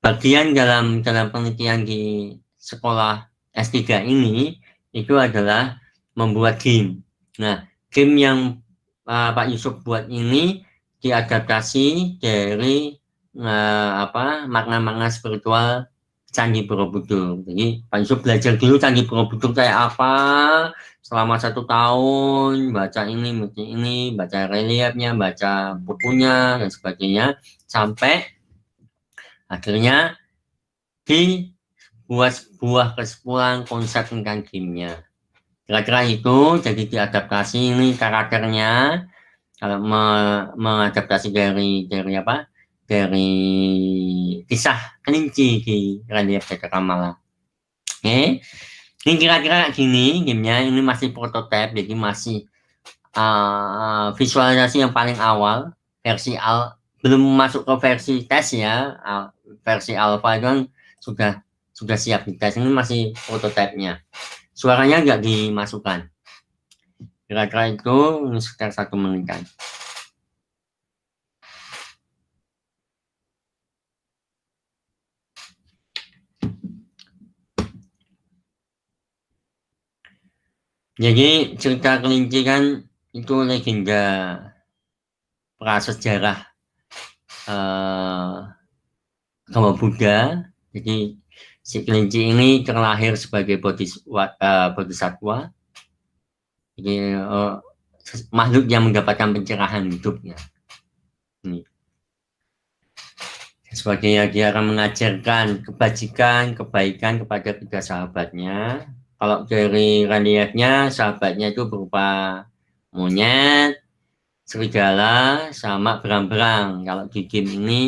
bagian dalam penelitian di sekolah S3 ini itu adalah membuat game. Nah, game yang Pak Yusuf buat ini diadaptasi dari makna-makna spiritual Candi Borobudur. Jadi Pak Yusuf belajar dulu Candi Borobudur kayak apa selama 1 tahun, baca ini, baca reliefnya, baca bukunya dan sebagainya, sampai akhirnya dibuat sebuah kesimpulan konsep tentang gamenya. Kira-kira itu, jadi diadaptasi ini karakternya, kalau mengadaptasi dari kisah kelinci di relief Cakramala. Oke, ini kira-kira gini gamenya. Ini masih prototipe, jadi masih visualisasi yang paling awal, versi belum masuk ke versi tes ya. Versi alpha itu kan sudah siap di tes. Ini masih prototipenya. Suaranya nggak dimasukkan. Kira-kira itu sekitar 1 menitan. Jadi cerita kelinci kan itu legenda prasejarah agama Buddha. Jadi si kelinci ini terlahir sebagai bodhisattva. Jadi makhluk yang mendapatkan pencerahan hidupnya. Ini. Sebagainya dia akan mengajarkan kebajikan, kebaikan kepada 3 sahabatnya. Kalau dari reliefnya, sahabatnya itu berupa monyet, serigala, sama berang-berang. Kalau di game ini,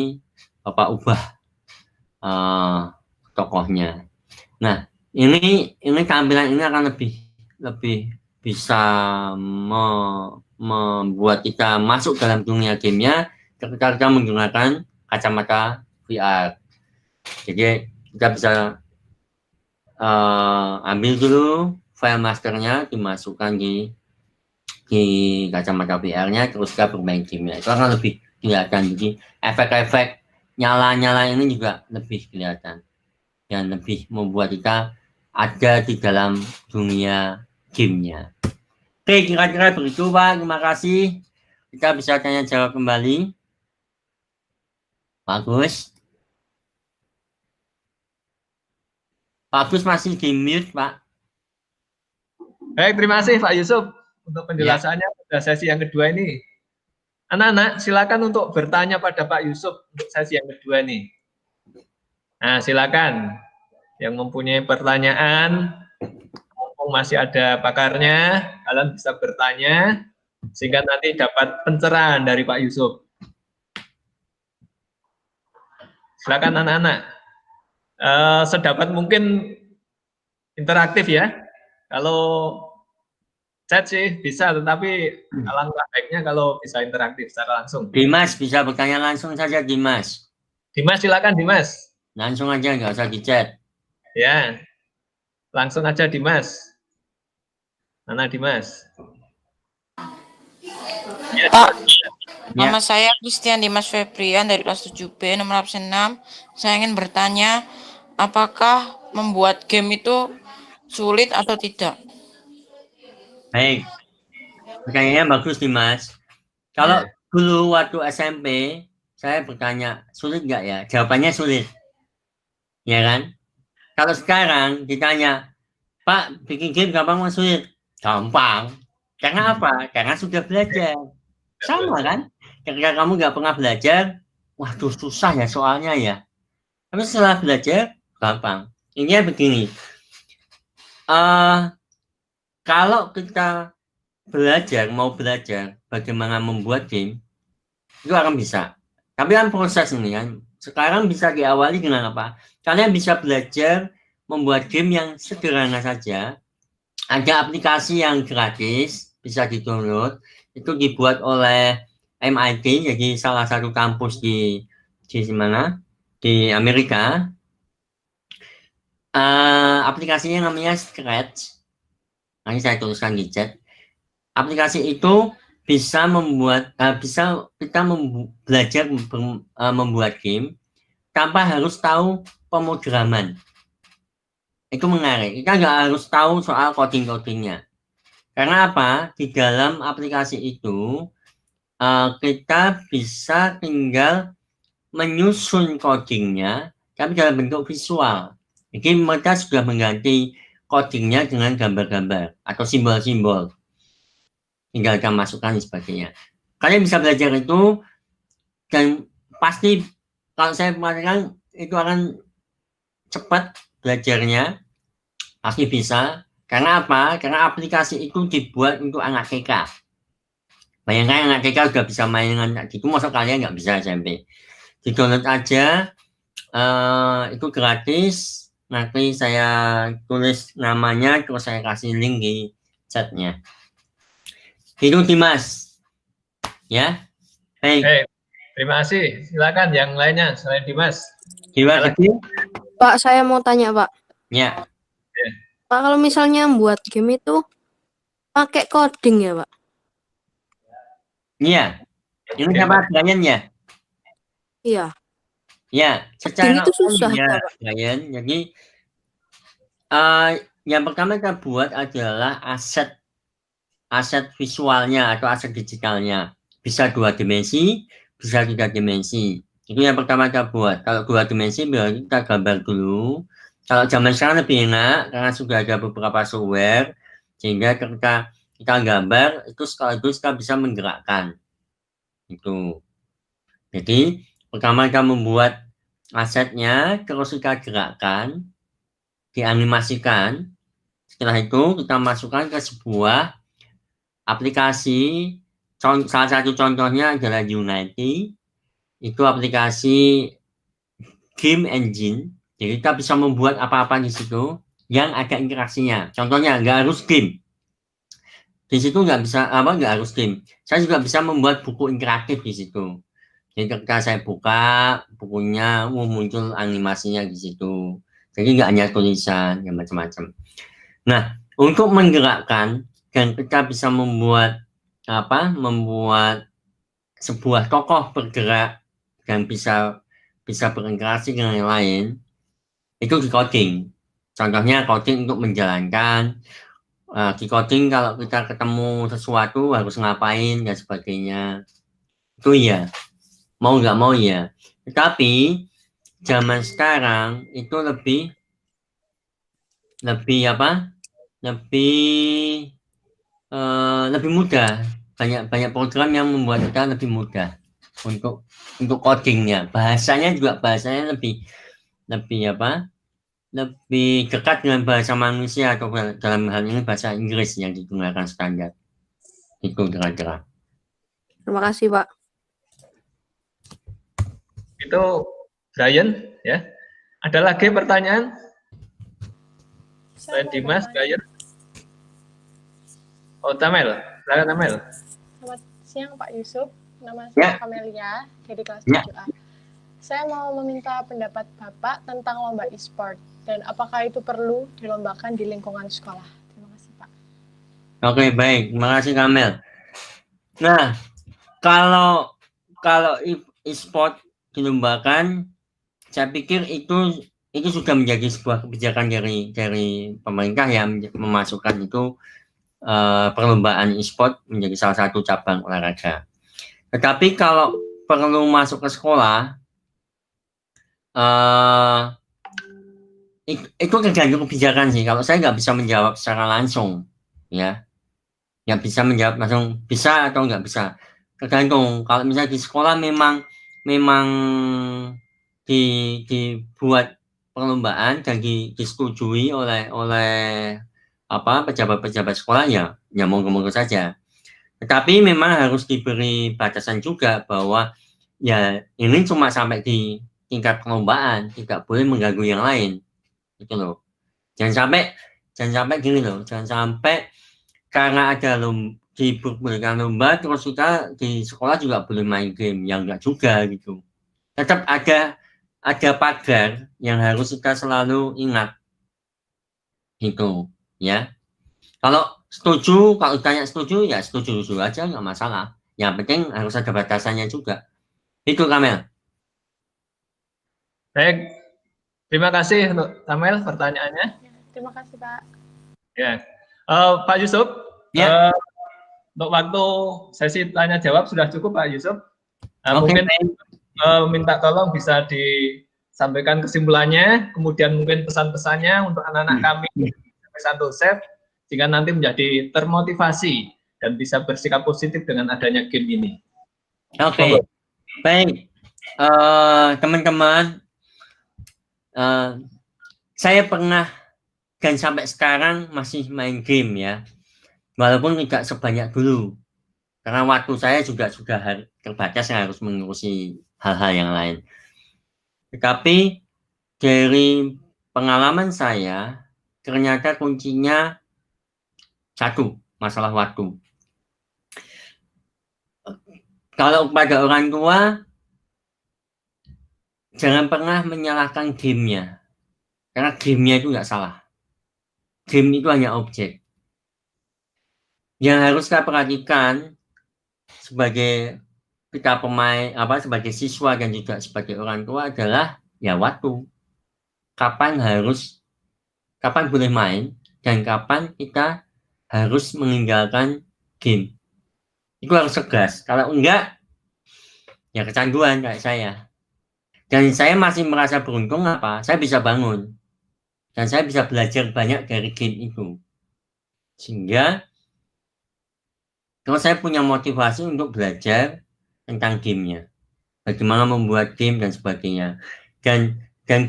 Bapak ubah tokohnya. Nah, ini tampilan ini akan lebih bisa membuat kita masuk dalam dunia gamenya ketika kita menggunakan kacamata VR. Jadi kita bisa ambil dulu file masternya, dimasukkan di kacamata VR-nya, terus kita bermain gamenya. Itu akan lebih kelihatan. Jadi efek-efek nyala-nyala ini juga lebih kelihatan dan lebih membuat kita ada di dalam dunia gamenya. Oke, kira-kira begitu Pak. Terima kasih. Kita bisa tanya jawab kembali. Bagus. Pak Agus masih di mute, Pak. Baik, terima kasih Pak Yusuf untuk penjelasannya pada sesi yang kedua ini. Anak-anak, silakan untuk bertanya pada Pak Yusuf untuk sesi yang kedua ini. Nah, silakan yang mempunyai pertanyaan, mumpung masih ada pakarnya, kalian bisa bertanya sehingga nanti dapat pencerahan dari Pak Yusuf. Silakan anak-anak. Sedapat mungkin interaktif ya. Kalau chat sih bisa, tetapi alangkah baiknya kalau bisa interaktif secara langsung. Dimas bisa bertanya langsung saja, Dimas. Dimas silakan Dimas. Langsung aja, nggak usah di chat. Ya, langsung aja Dimas. Mana Dimas? Ya, Pak, nama saya Christian Dimas Febrian dari kelas 7B nomor absen 6. Saya ingin bertanya, apakah membuat game itu sulit atau tidak? Baik, pertanyaannya bagus Dimas. Kalau dulu waktu SMP, saya bertanya, sulit nggak ya? Jawabannya sulit. Ya kan? Kalau sekarang ditanya, Pak, bikin game gampang atau sulit? Gampang. Karena apa? Karena sudah belajar. Sama kan? Ketika kamu nggak pernah belajar, waduh susah ya soalnya ya. Tapi setelah belajar, gampang. Ini begini. Kalau kita mau belajar bagaimana membuat game, itu akan bisa. Tapi kan proses ini kan, sekarang bisa diawali dengan apa? Kalian bisa belajar membuat game yang sederhana saja, ada aplikasi yang gratis, bisa di-download. Itu dibuat oleh MIT, jadi salah satu kampus di mana? Di Amerika. Aplikasinya namanya Scratch. Nanti saya tuliskan di chat. Aplikasi itu bisa membuat, bisa kita belajar membuat game tanpa harus tahu pemrograman. Itu menarik. Kita nggak harus tahu soal coding-codingnya. Karena apa? Di dalam aplikasi itu kita bisa tinggal menyusun codingnya, tapi dalam bentuk visual. Jadi mereka sudah mengganti codingnya dengan gambar-gambar atau simbol-simbol. Tinggal kita masukkan dan sebagainya. Kalian bisa belajar itu dan pasti kalau saya mengatakan itu akan cepat belajarnya, pasti bisa. Karena apa? Karena aplikasi itu dibuat untuk anak TK. Bayangkan anak TK sudah bisa main dengan itu, masa kalian nggak bisa SMP. Di-download aja, itu gratis. Nanti saya tulis namanya, terus saya kasih link di chatnya. Itu Dimas, ya. Baik. Terima kasih. Silakan yang lainnya selain Dimas. Gimana lagi? Pak, saya mau tanya, Pak. Ya. Pak, kalau misalnya buat game itu pakai coding ya, Pak? Iya. Ini siapa Brian ya? Iya. Ya, secara itu susah, ya, Pak. Brian. Jadi yang pertama kita buat adalah aset visualnya atau aset digitalnya. Bisa 2 dimensi, bisa 3 dimensi. Itu yang pertama kita buat. Kalau 2 dimensi berarti kita gambar dulu. Kalau zaman sekarang lebih enak karena sudah ada beberapa software sehingga ketika kita gambar itu sekaligus kita bisa menggerakkan. Itu. Jadi pertama kita membuat asetnya, terus kita gerakkan, dianimasikan. Setelah itu kita masukkan ke sebuah aplikasi. Salah satu contohnya adalah Unity. Itu aplikasi game engine. Jadi kita bisa membuat apa-apa di situ yang ada interaksinya. Contohnya nggak harus game. Di situ nggak harus game. Saya juga bisa membuat buku interaktif di situ. Jadi ketika saya buka bukunya, muncul animasinya di situ. Jadi nggak hanya tulisan, ya macam-macam. Nah, untuk menggerakkan dan kita bisa membuat sebuah tokoh bergerak dan bisa berinteraksi dengan yang lain, itu di coding. Contohnya coding untuk menjalankan, di coding kalau kita ketemu sesuatu harus ngapain dan sebagainya. Itu ya, mau nggak mau ya. Tetapi zaman sekarang itu lebih mudah. Banyak program yang membuat kita lebih mudah untuk codingnya. Bahasanya lebih dekat dengan bahasa manusia atau dalam hal ini bahasa Inggris yang digunakan standar. Itu kira-kira. Terima kasih, Pak. Itu Brian, ya. Ada lagi pertanyaan? Selain Dimas, Brian. Oh, Tamel. Silakan Tamel. Selamat siang Pak Yusuf. Nama saya Kamelia dari kelas 7A. Saya mau meminta pendapat Bapak tentang lomba e-sport dan apakah itu perlu dilombakan di lingkungan sekolah. Terima kasih Pak. Oke, baik. Terima kasih Kamel. Nah, kalau e-sport dilombakan, saya pikir itu sudah menjadi sebuah kebijakan dari pemerintah yang memasukkan itu perlombaan e-sport menjadi salah satu cabang olahraga. Tetapi kalau perlu masuk ke sekolah, itu tergantung kebijakan sih. Kalau saya nggak bisa menjawab secara langsung, ya, nggak bisa menjawab langsung bisa atau nggak bisa. Tergantung. Kalau misalnya di sekolah memang dibuat perlombaan dan disetujui oleh pejabat-pejabat sekolah, ya monggo-monggo saja. Tetapi memang harus diberi batasan juga bahwa ya ini cuma sampai di tingkat perlombaan, tidak boleh mengganggu yang lain. Gitu loh. Jangan sampai Jangan sampai gini loh, jangan sampai karena ada diperbolehkan lomba, terus kita di sekolah juga boleh main game, yang enggak juga gitu. Tetap ada pagar yang harus kita selalu ingat, gitu ya. Kalau setuju, kalau ditanya setuju ya setuju aja, nggak masalah. Yang penting harus ada batasannya juga. Itu Kamel. Baik, terima kasih untuk Kamel pertanyaannya. Terima kasih Pak. Ya, Pak Yusuf, untuk waktu sesi tanya jawab sudah cukup Pak Yusuf. Mungkin minta tolong bisa disampaikan kesimpulannya, kemudian mungkin pesan-pesannya untuk anak-anak kami sampai Santo Chef, sehingga nanti menjadi termotivasi dan bisa bersikap positif dengan adanya game ini. Oke, baik, teman-teman, saya pernah dan sampai sekarang masih main game ya, walaupun tidak sebanyak dulu, karena waktu saya juga sudah terbatas, saya harus mengurusi hal-hal yang lain. Tetapi dari pengalaman saya, ternyata kuncinya satu, masalah waktu. Kalau pada orang tua, jangan pernah menyalahkan gamenya, karena gamenya itu nggak salah. Game itu hanya objek. Yang harus kita perhatikan sebagai kita pemain, sebagai siswa dan juga sebagai orang tua adalah ya waktu. Kapan boleh main dan kapan kita harus meninggalkan game. Itu harus tegas. Kalau enggak, ya kecanduan kayak saya. Dan saya masih merasa beruntung saya bisa bangun. Dan saya bisa belajar banyak dari game itu. Sehingga kalau saya punya motivasi untuk belajar tentang gamenya. Bagaimana membuat game dan sebagainya. Dan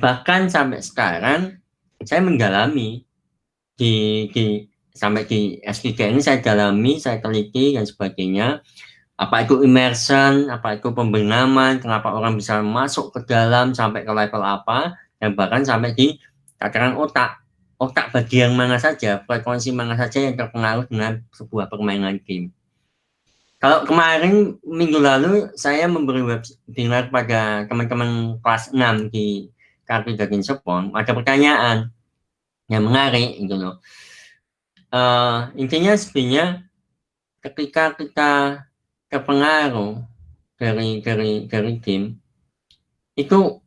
bahkan sampai sekarang saya mendalami sampai di S3 ini saya dalami, saya teliti dan sebagainya. Apa itu immersion, apa itu pembengaman, kenapa orang bisa masuk ke dalam sampai ke level apa, dan bahkan sampai di tataran otak bagian mana saja, frekuensi mana saja yang terpengaruh dengan sebuah permainan game. Kalau kemarin minggu lalu saya memberi webinar pada teman-teman kelas 6 di Kartu Daging Sepon, ada pertanyaan yang menarik gitu loh. Intinya sebenarnya ketika kita terpengaruh dari game itu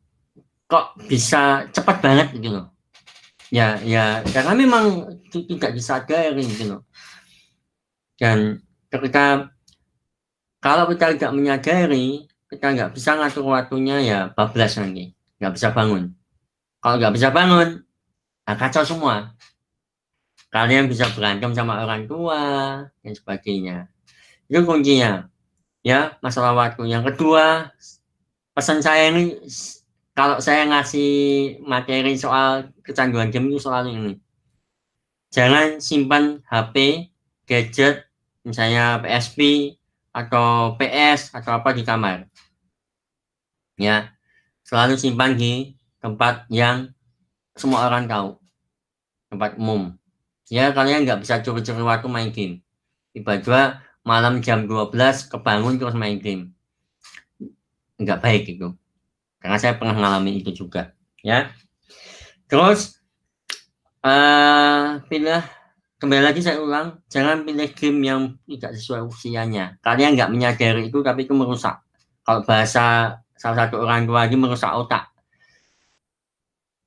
kok bisa cepat banget gitu loh. Ya karena memang tidak disadari gitu loh. Dan ketika kalau kita tidak menyadari, kita nggak bisa ngatur waktunya, ya bablas nanti, nggak bisa bangun. Kalau nggak bisa bangun, kacau semua. Kalian bisa berantem sama orang tua dan sebagainya. Itu kuncinya, ya, masalah waktu. Yang kedua, pesan saya ini, kalau saya ngasih materi soal kecanduan game itu soal ini. Jangan simpan HP, gadget, misalnya PSP, atau PS, atau apa di kamar. Ya, selalu simpan di tempat yang semua orang tahu. Tempat umum. Ya, kalian nggak bisa curi-curi waktu main game. Tiba-tiba malam jam 12 kebangun terus main game. Nggak baik itu. Karena saya pernah mengalami itu juga, ya. Terus kembali lagi saya ulang, jangan pilih game yang tidak sesuai usianya. Kalian nggak menyadari itu, tapi itu merusak. Kalau bahasa salah satu orang tua lagi, merusak otak.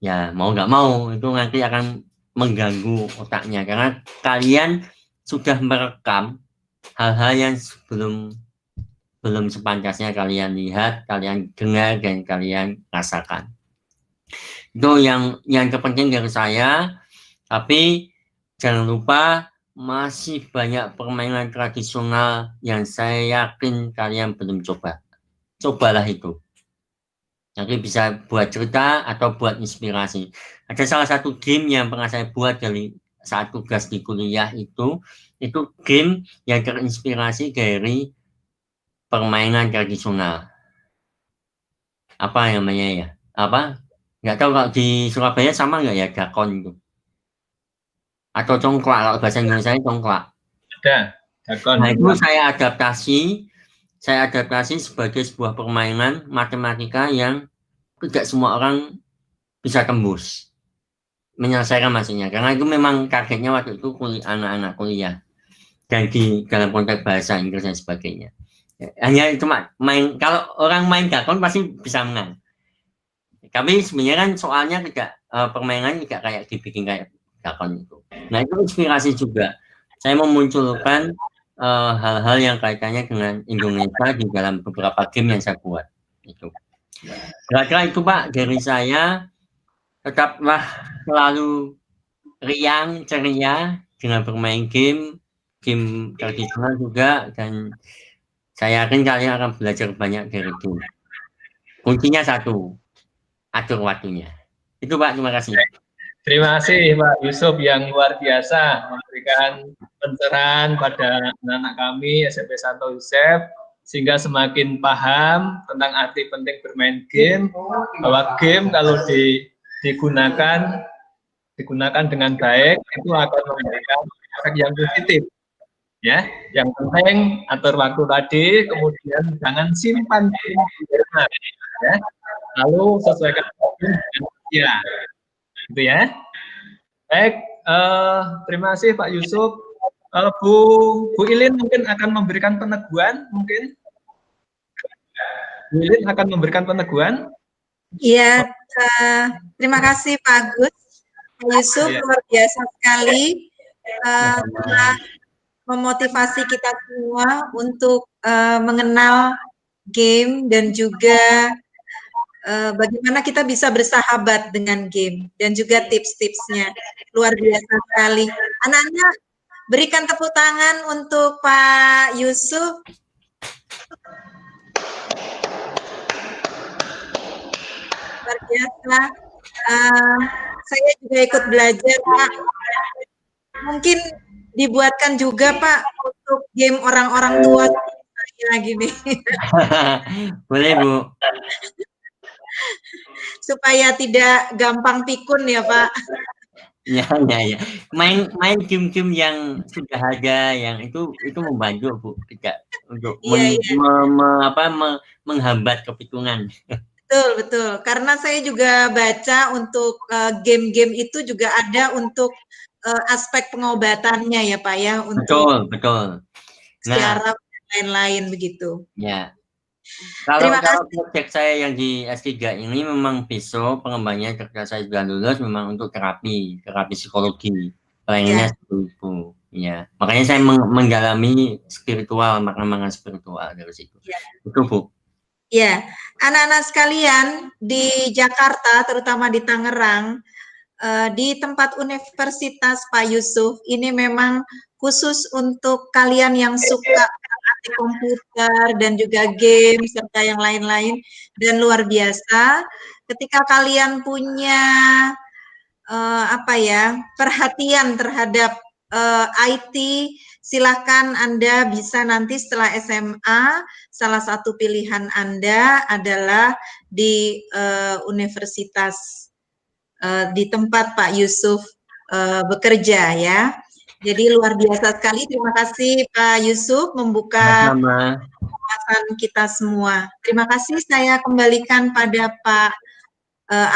Ya mau nggak mau itu nanti akan mengganggu otaknya, karena kalian sudah merekam hal-hal yang belum sepantasnya kalian lihat, kalian dengar, dan kalian rasakan. Itu yang terpenting dari saya. Tapi jangan lupa masih banyak permainan tradisional yang saya yakin kalian belum coba. Cobalah itu. Nanti bisa buat cerita atau buat inspirasi. Ada salah satu game yang pernah saya buat dari saat tugas di kuliah itu game yang terinspirasi dari permainan tradisional. Apa namanya ya? Nggak tahu kalau di Surabaya sama nggak ya, Dakon itu. atau congklak, kalau bahasa Indonesia congklak. Ada. Dakon. Nah itu saya adaptasi sebagai sebuah permainan matematika yang tidak semua orang bisa tembus, menyelesaikan maksudnya, karena itu memang targetnya waktu itu anak-anak kuliah dan di dalam konteks bahasa Inggris dan sebagainya. Hanya cuma main, kalau orang main dakon pasti bisa menang. Tapi sebenarnya kan soalnya tidak permainan tidak kayak dibikin kayak dakon itu. Nah itu inspirasi juga. Saya memunculkan hal-hal yang kaitannya dengan Indonesia di dalam beberapa game yang saya buat. Itu. Kira-kira itu Pak dari saya. Tetaplah selalu riang, ceria dengan bermain game tradisional juga, dan saya yakin kalian akan belajar banyak dari game. Kuncinya satu, atur waktunya. Itu Pak, terima kasih. Terima kasih Pak Yusuf yang luar biasa memberikan pencerahan pada anak-anak kami SMP Santo Yosef sehingga semakin paham tentang arti penting bermain game, bahwa game kalau digunakan dengan baik itu akan memberikan efek yang positif. Ya, yang penting atur waktu tadi, kemudian jangan simpan ya. Lalu sesuaikan dengan ya. Gitu ya. Baik, terima kasih Pak Yusuf. Bu Ilin mungkin akan memberikan peneguhan mungkin. Bu Ilin akan memberikan peneguhan. Iya, terima kasih Pak Agus, Pak Yusuf, luar biasa sekali telah memotivasi kita semua untuk mengenal game dan juga bagaimana kita bisa bersahabat dengan game dan juga tips-tipsnya. Luar biasa sekali. Anak-anak, berikan tepuk tangan untuk Pak Yusuf. Luar biasa. Saya juga ikut belajar, Pak. Mungkin dibuatkan juga, Pak, untuk game orang-orang tua saya gini. Boleh, Bu. Supaya tidak gampang pikun ya, Pak. Ya. Main game-game yang sudah ada, yang itu membantu, Bu, tidak untuk menghambat kepikungan. Betul. Karena saya juga baca untuk game-game itu juga ada untuk aspek pengobatannya ya Pak ya. Untuk betul. Syaraf dan lain-lain begitu. Ya. Kalau proyek saya yang di S3 ini memang besok pengembangannya ketika saya sudah lulus memang untuk terapi psikologi. Lainnya seperti itu. Ya. Makanya saya mendalami spiritual, makna spiritual dari situ. Ya. Itu Bu. Ya, anak-anak sekalian di Jakarta, terutama di Tangerang, di tempat Universitas Pak Yusuf, ini memang khusus untuk kalian yang suka komputer dan juga game serta yang lain-lain, dan luar biasa ketika kalian punya perhatian terhadap IT. Silahkan Anda bisa nanti setelah SMA, salah satu pilihan Anda adalah di universitas di tempat Pak Yusuf bekerja ya. Jadi luar biasa sekali. Terima kasih Pak Yusuf membuka wawasan kita semua. Terima kasih, saya kembalikan pada Pak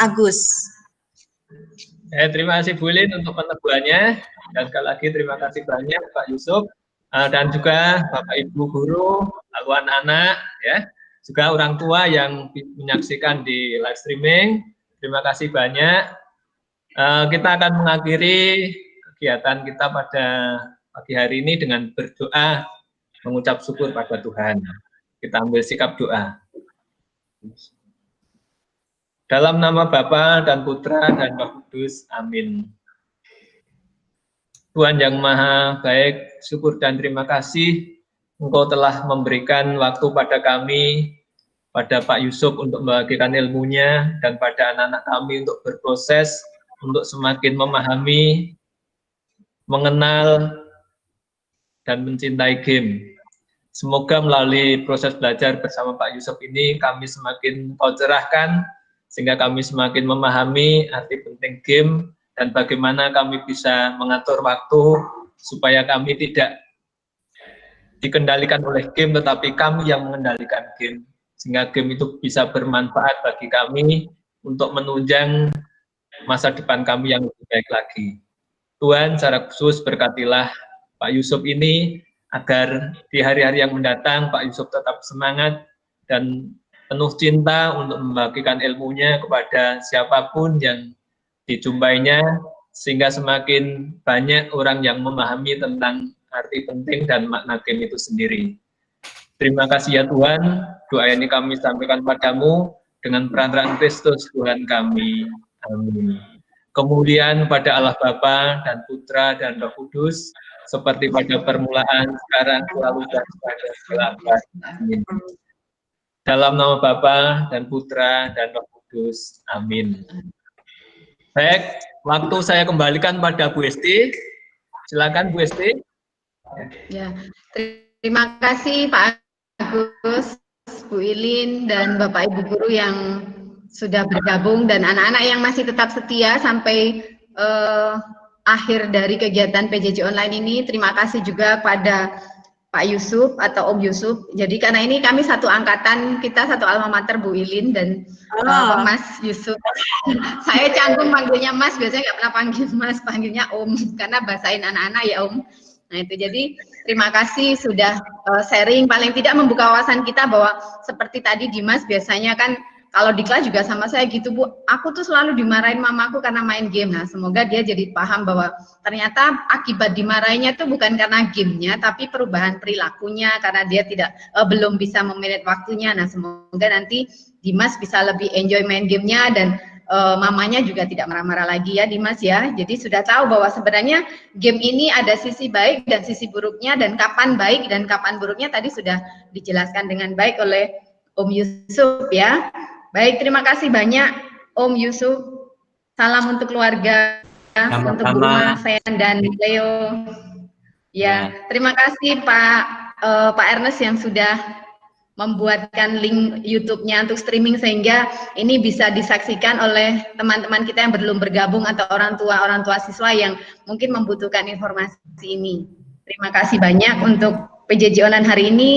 Agus. Terima kasih Bu Lin untuk peneguhannya. Dan sekali lagi terima kasih banyak Pak Yusuf dan juga Bapak Ibu guru, lalu anak-anak ya, juga orang tua yang menyaksikan di live streaming. Terima kasih banyak. Kita akan mengakhiri kegiatan kita pada pagi hari ini dengan berdoa, mengucap syukur pada Tuhan. Kita ambil sikap doa. Dalam nama Bapa dan Putra dan Roh Kudus, amin. Tuhan yang Maha Baik, syukur dan terima kasih Engkau telah memberikan waktu pada kami, pada Pak Yusuf untuk membagikan ilmunya, dan pada anak-anak kami untuk berproses, untuk semakin memahami, mengenal, dan mencintai game. Semoga melalui proses belajar bersama Pak Yusuf ini, kami semakin tercerahkan, sehingga kami semakin memahami arti penting game, dan bagaimana kami bisa mengatur waktu supaya kami tidak dikendalikan oleh game, tetapi kami yang mengendalikan game, sehingga game itu bisa bermanfaat bagi kami untuk menunjang masa depan kami yang lebih baik lagi. Tuhan secara khusus berkatilah Pak Yusuf ini, agar di hari-hari yang mendatang Pak Yusuf tetap semangat dan penuh cinta untuk membagikan ilmunya kepada siapapun yang dijumpainya, sehingga semakin banyak orang yang memahami tentang arti penting dan makna game itu sendiri. Terima kasih ya Tuhan, doa ini kami sampaikan padamu dengan perantaraan Kristus Tuhan kami. Amin. Kemuliaan pada Allah Bapa dan Putra dan Roh Kudus, seperti pada permulaan, sekarang, selalu, dan pada segala abad. Amin. Dalam nama Bapa dan Putra dan Roh Kudus. Amin. Baik, waktu saya kembalikan pada Bu Esti. Silakan Bu Esti. Ya, terima kasih Pak Agus, Bu Ilin, dan Bapak Ibu Guru yang sudah bergabung, dan anak-anak yang masih tetap setia sampai akhir dari kegiatan PJJ online ini. Terima kasih juga pada Pak Yusuf atau Om Yusuf. Jadi karena ini kami satu angkatan, kita satu alma mater, Bu Ilin dan Mas Yusuf. Saya canggung panggilnya Mas, biasanya nggak pernah panggil Mas, panggilnya Om, karena bahasain anak-anak ya Om. Nah itu, jadi terima kasih sudah sharing, paling tidak membuka wawasan kita bahwa seperti tadi Dimas biasanya kan kalau di kelas juga sama saya gitu Bu, aku tuh selalu dimarahin mamaku karena main game. Nah semoga dia jadi paham bahwa ternyata akibat dimarahinnya itu bukan karena gamenya, tapi perubahan perilakunya karena dia belum bisa memanage waktunya. Nah semoga nanti Dimas bisa lebih enjoy main gamenya, dan mamanya juga tidak marah-marah lagi ya Dimas ya. Jadi sudah tahu bahwa sebenarnya game ini ada sisi baik dan sisi buruknya, dan kapan baik dan kapan buruknya tadi sudah dijelaskan dengan baik oleh Om Yusuf ya. Baik, terima kasih banyak Om Yusuf. Salam untuk keluarga, untuk Guru Masen dan Leo. Ya, terima kasih Pak Ernest yang sudah membuatkan link YouTube-nya untuk streaming, sehingga ini bisa disaksikan oleh teman-teman kita yang belum bergabung atau orang tua siswa yang mungkin membutuhkan informasi ini. Terima kasih banyak untuk PJJ online hari ini.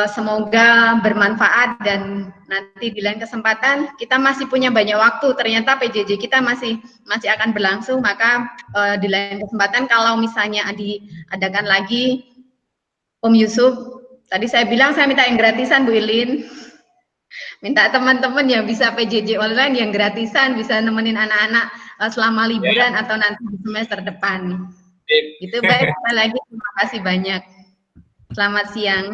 Semoga bermanfaat, dan nanti di lain kesempatan kita masih punya banyak waktu. Ternyata PJJ kita masih akan berlangsung, maka di lain kesempatan kalau misalnya diadakan lagi Om Yusuf, tadi saya bilang saya minta yang gratisan Bu Ilin, minta teman-teman yang bisa PJJ online yang gratisan, bisa nemenin anak-anak selama liburan atau nanti di semester depan. Itu baik, sekali lagi terima kasih banyak. Selamat siang.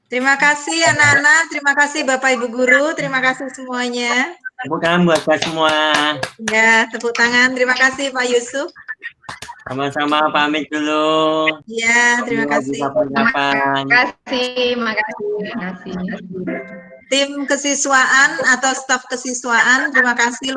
Terima kasih anak-anak, terima kasih Bapak Ibu Guru, terima kasih semuanya. Tepuk tangan buat kita semua. Ya, tepuk tangan. Terima kasih Pak Yusuf. Sama-sama, pamit dulu. Ya, terima kasih. Terima kasih. Tim kesiswaan atau staf kesiswaan, terima kasih.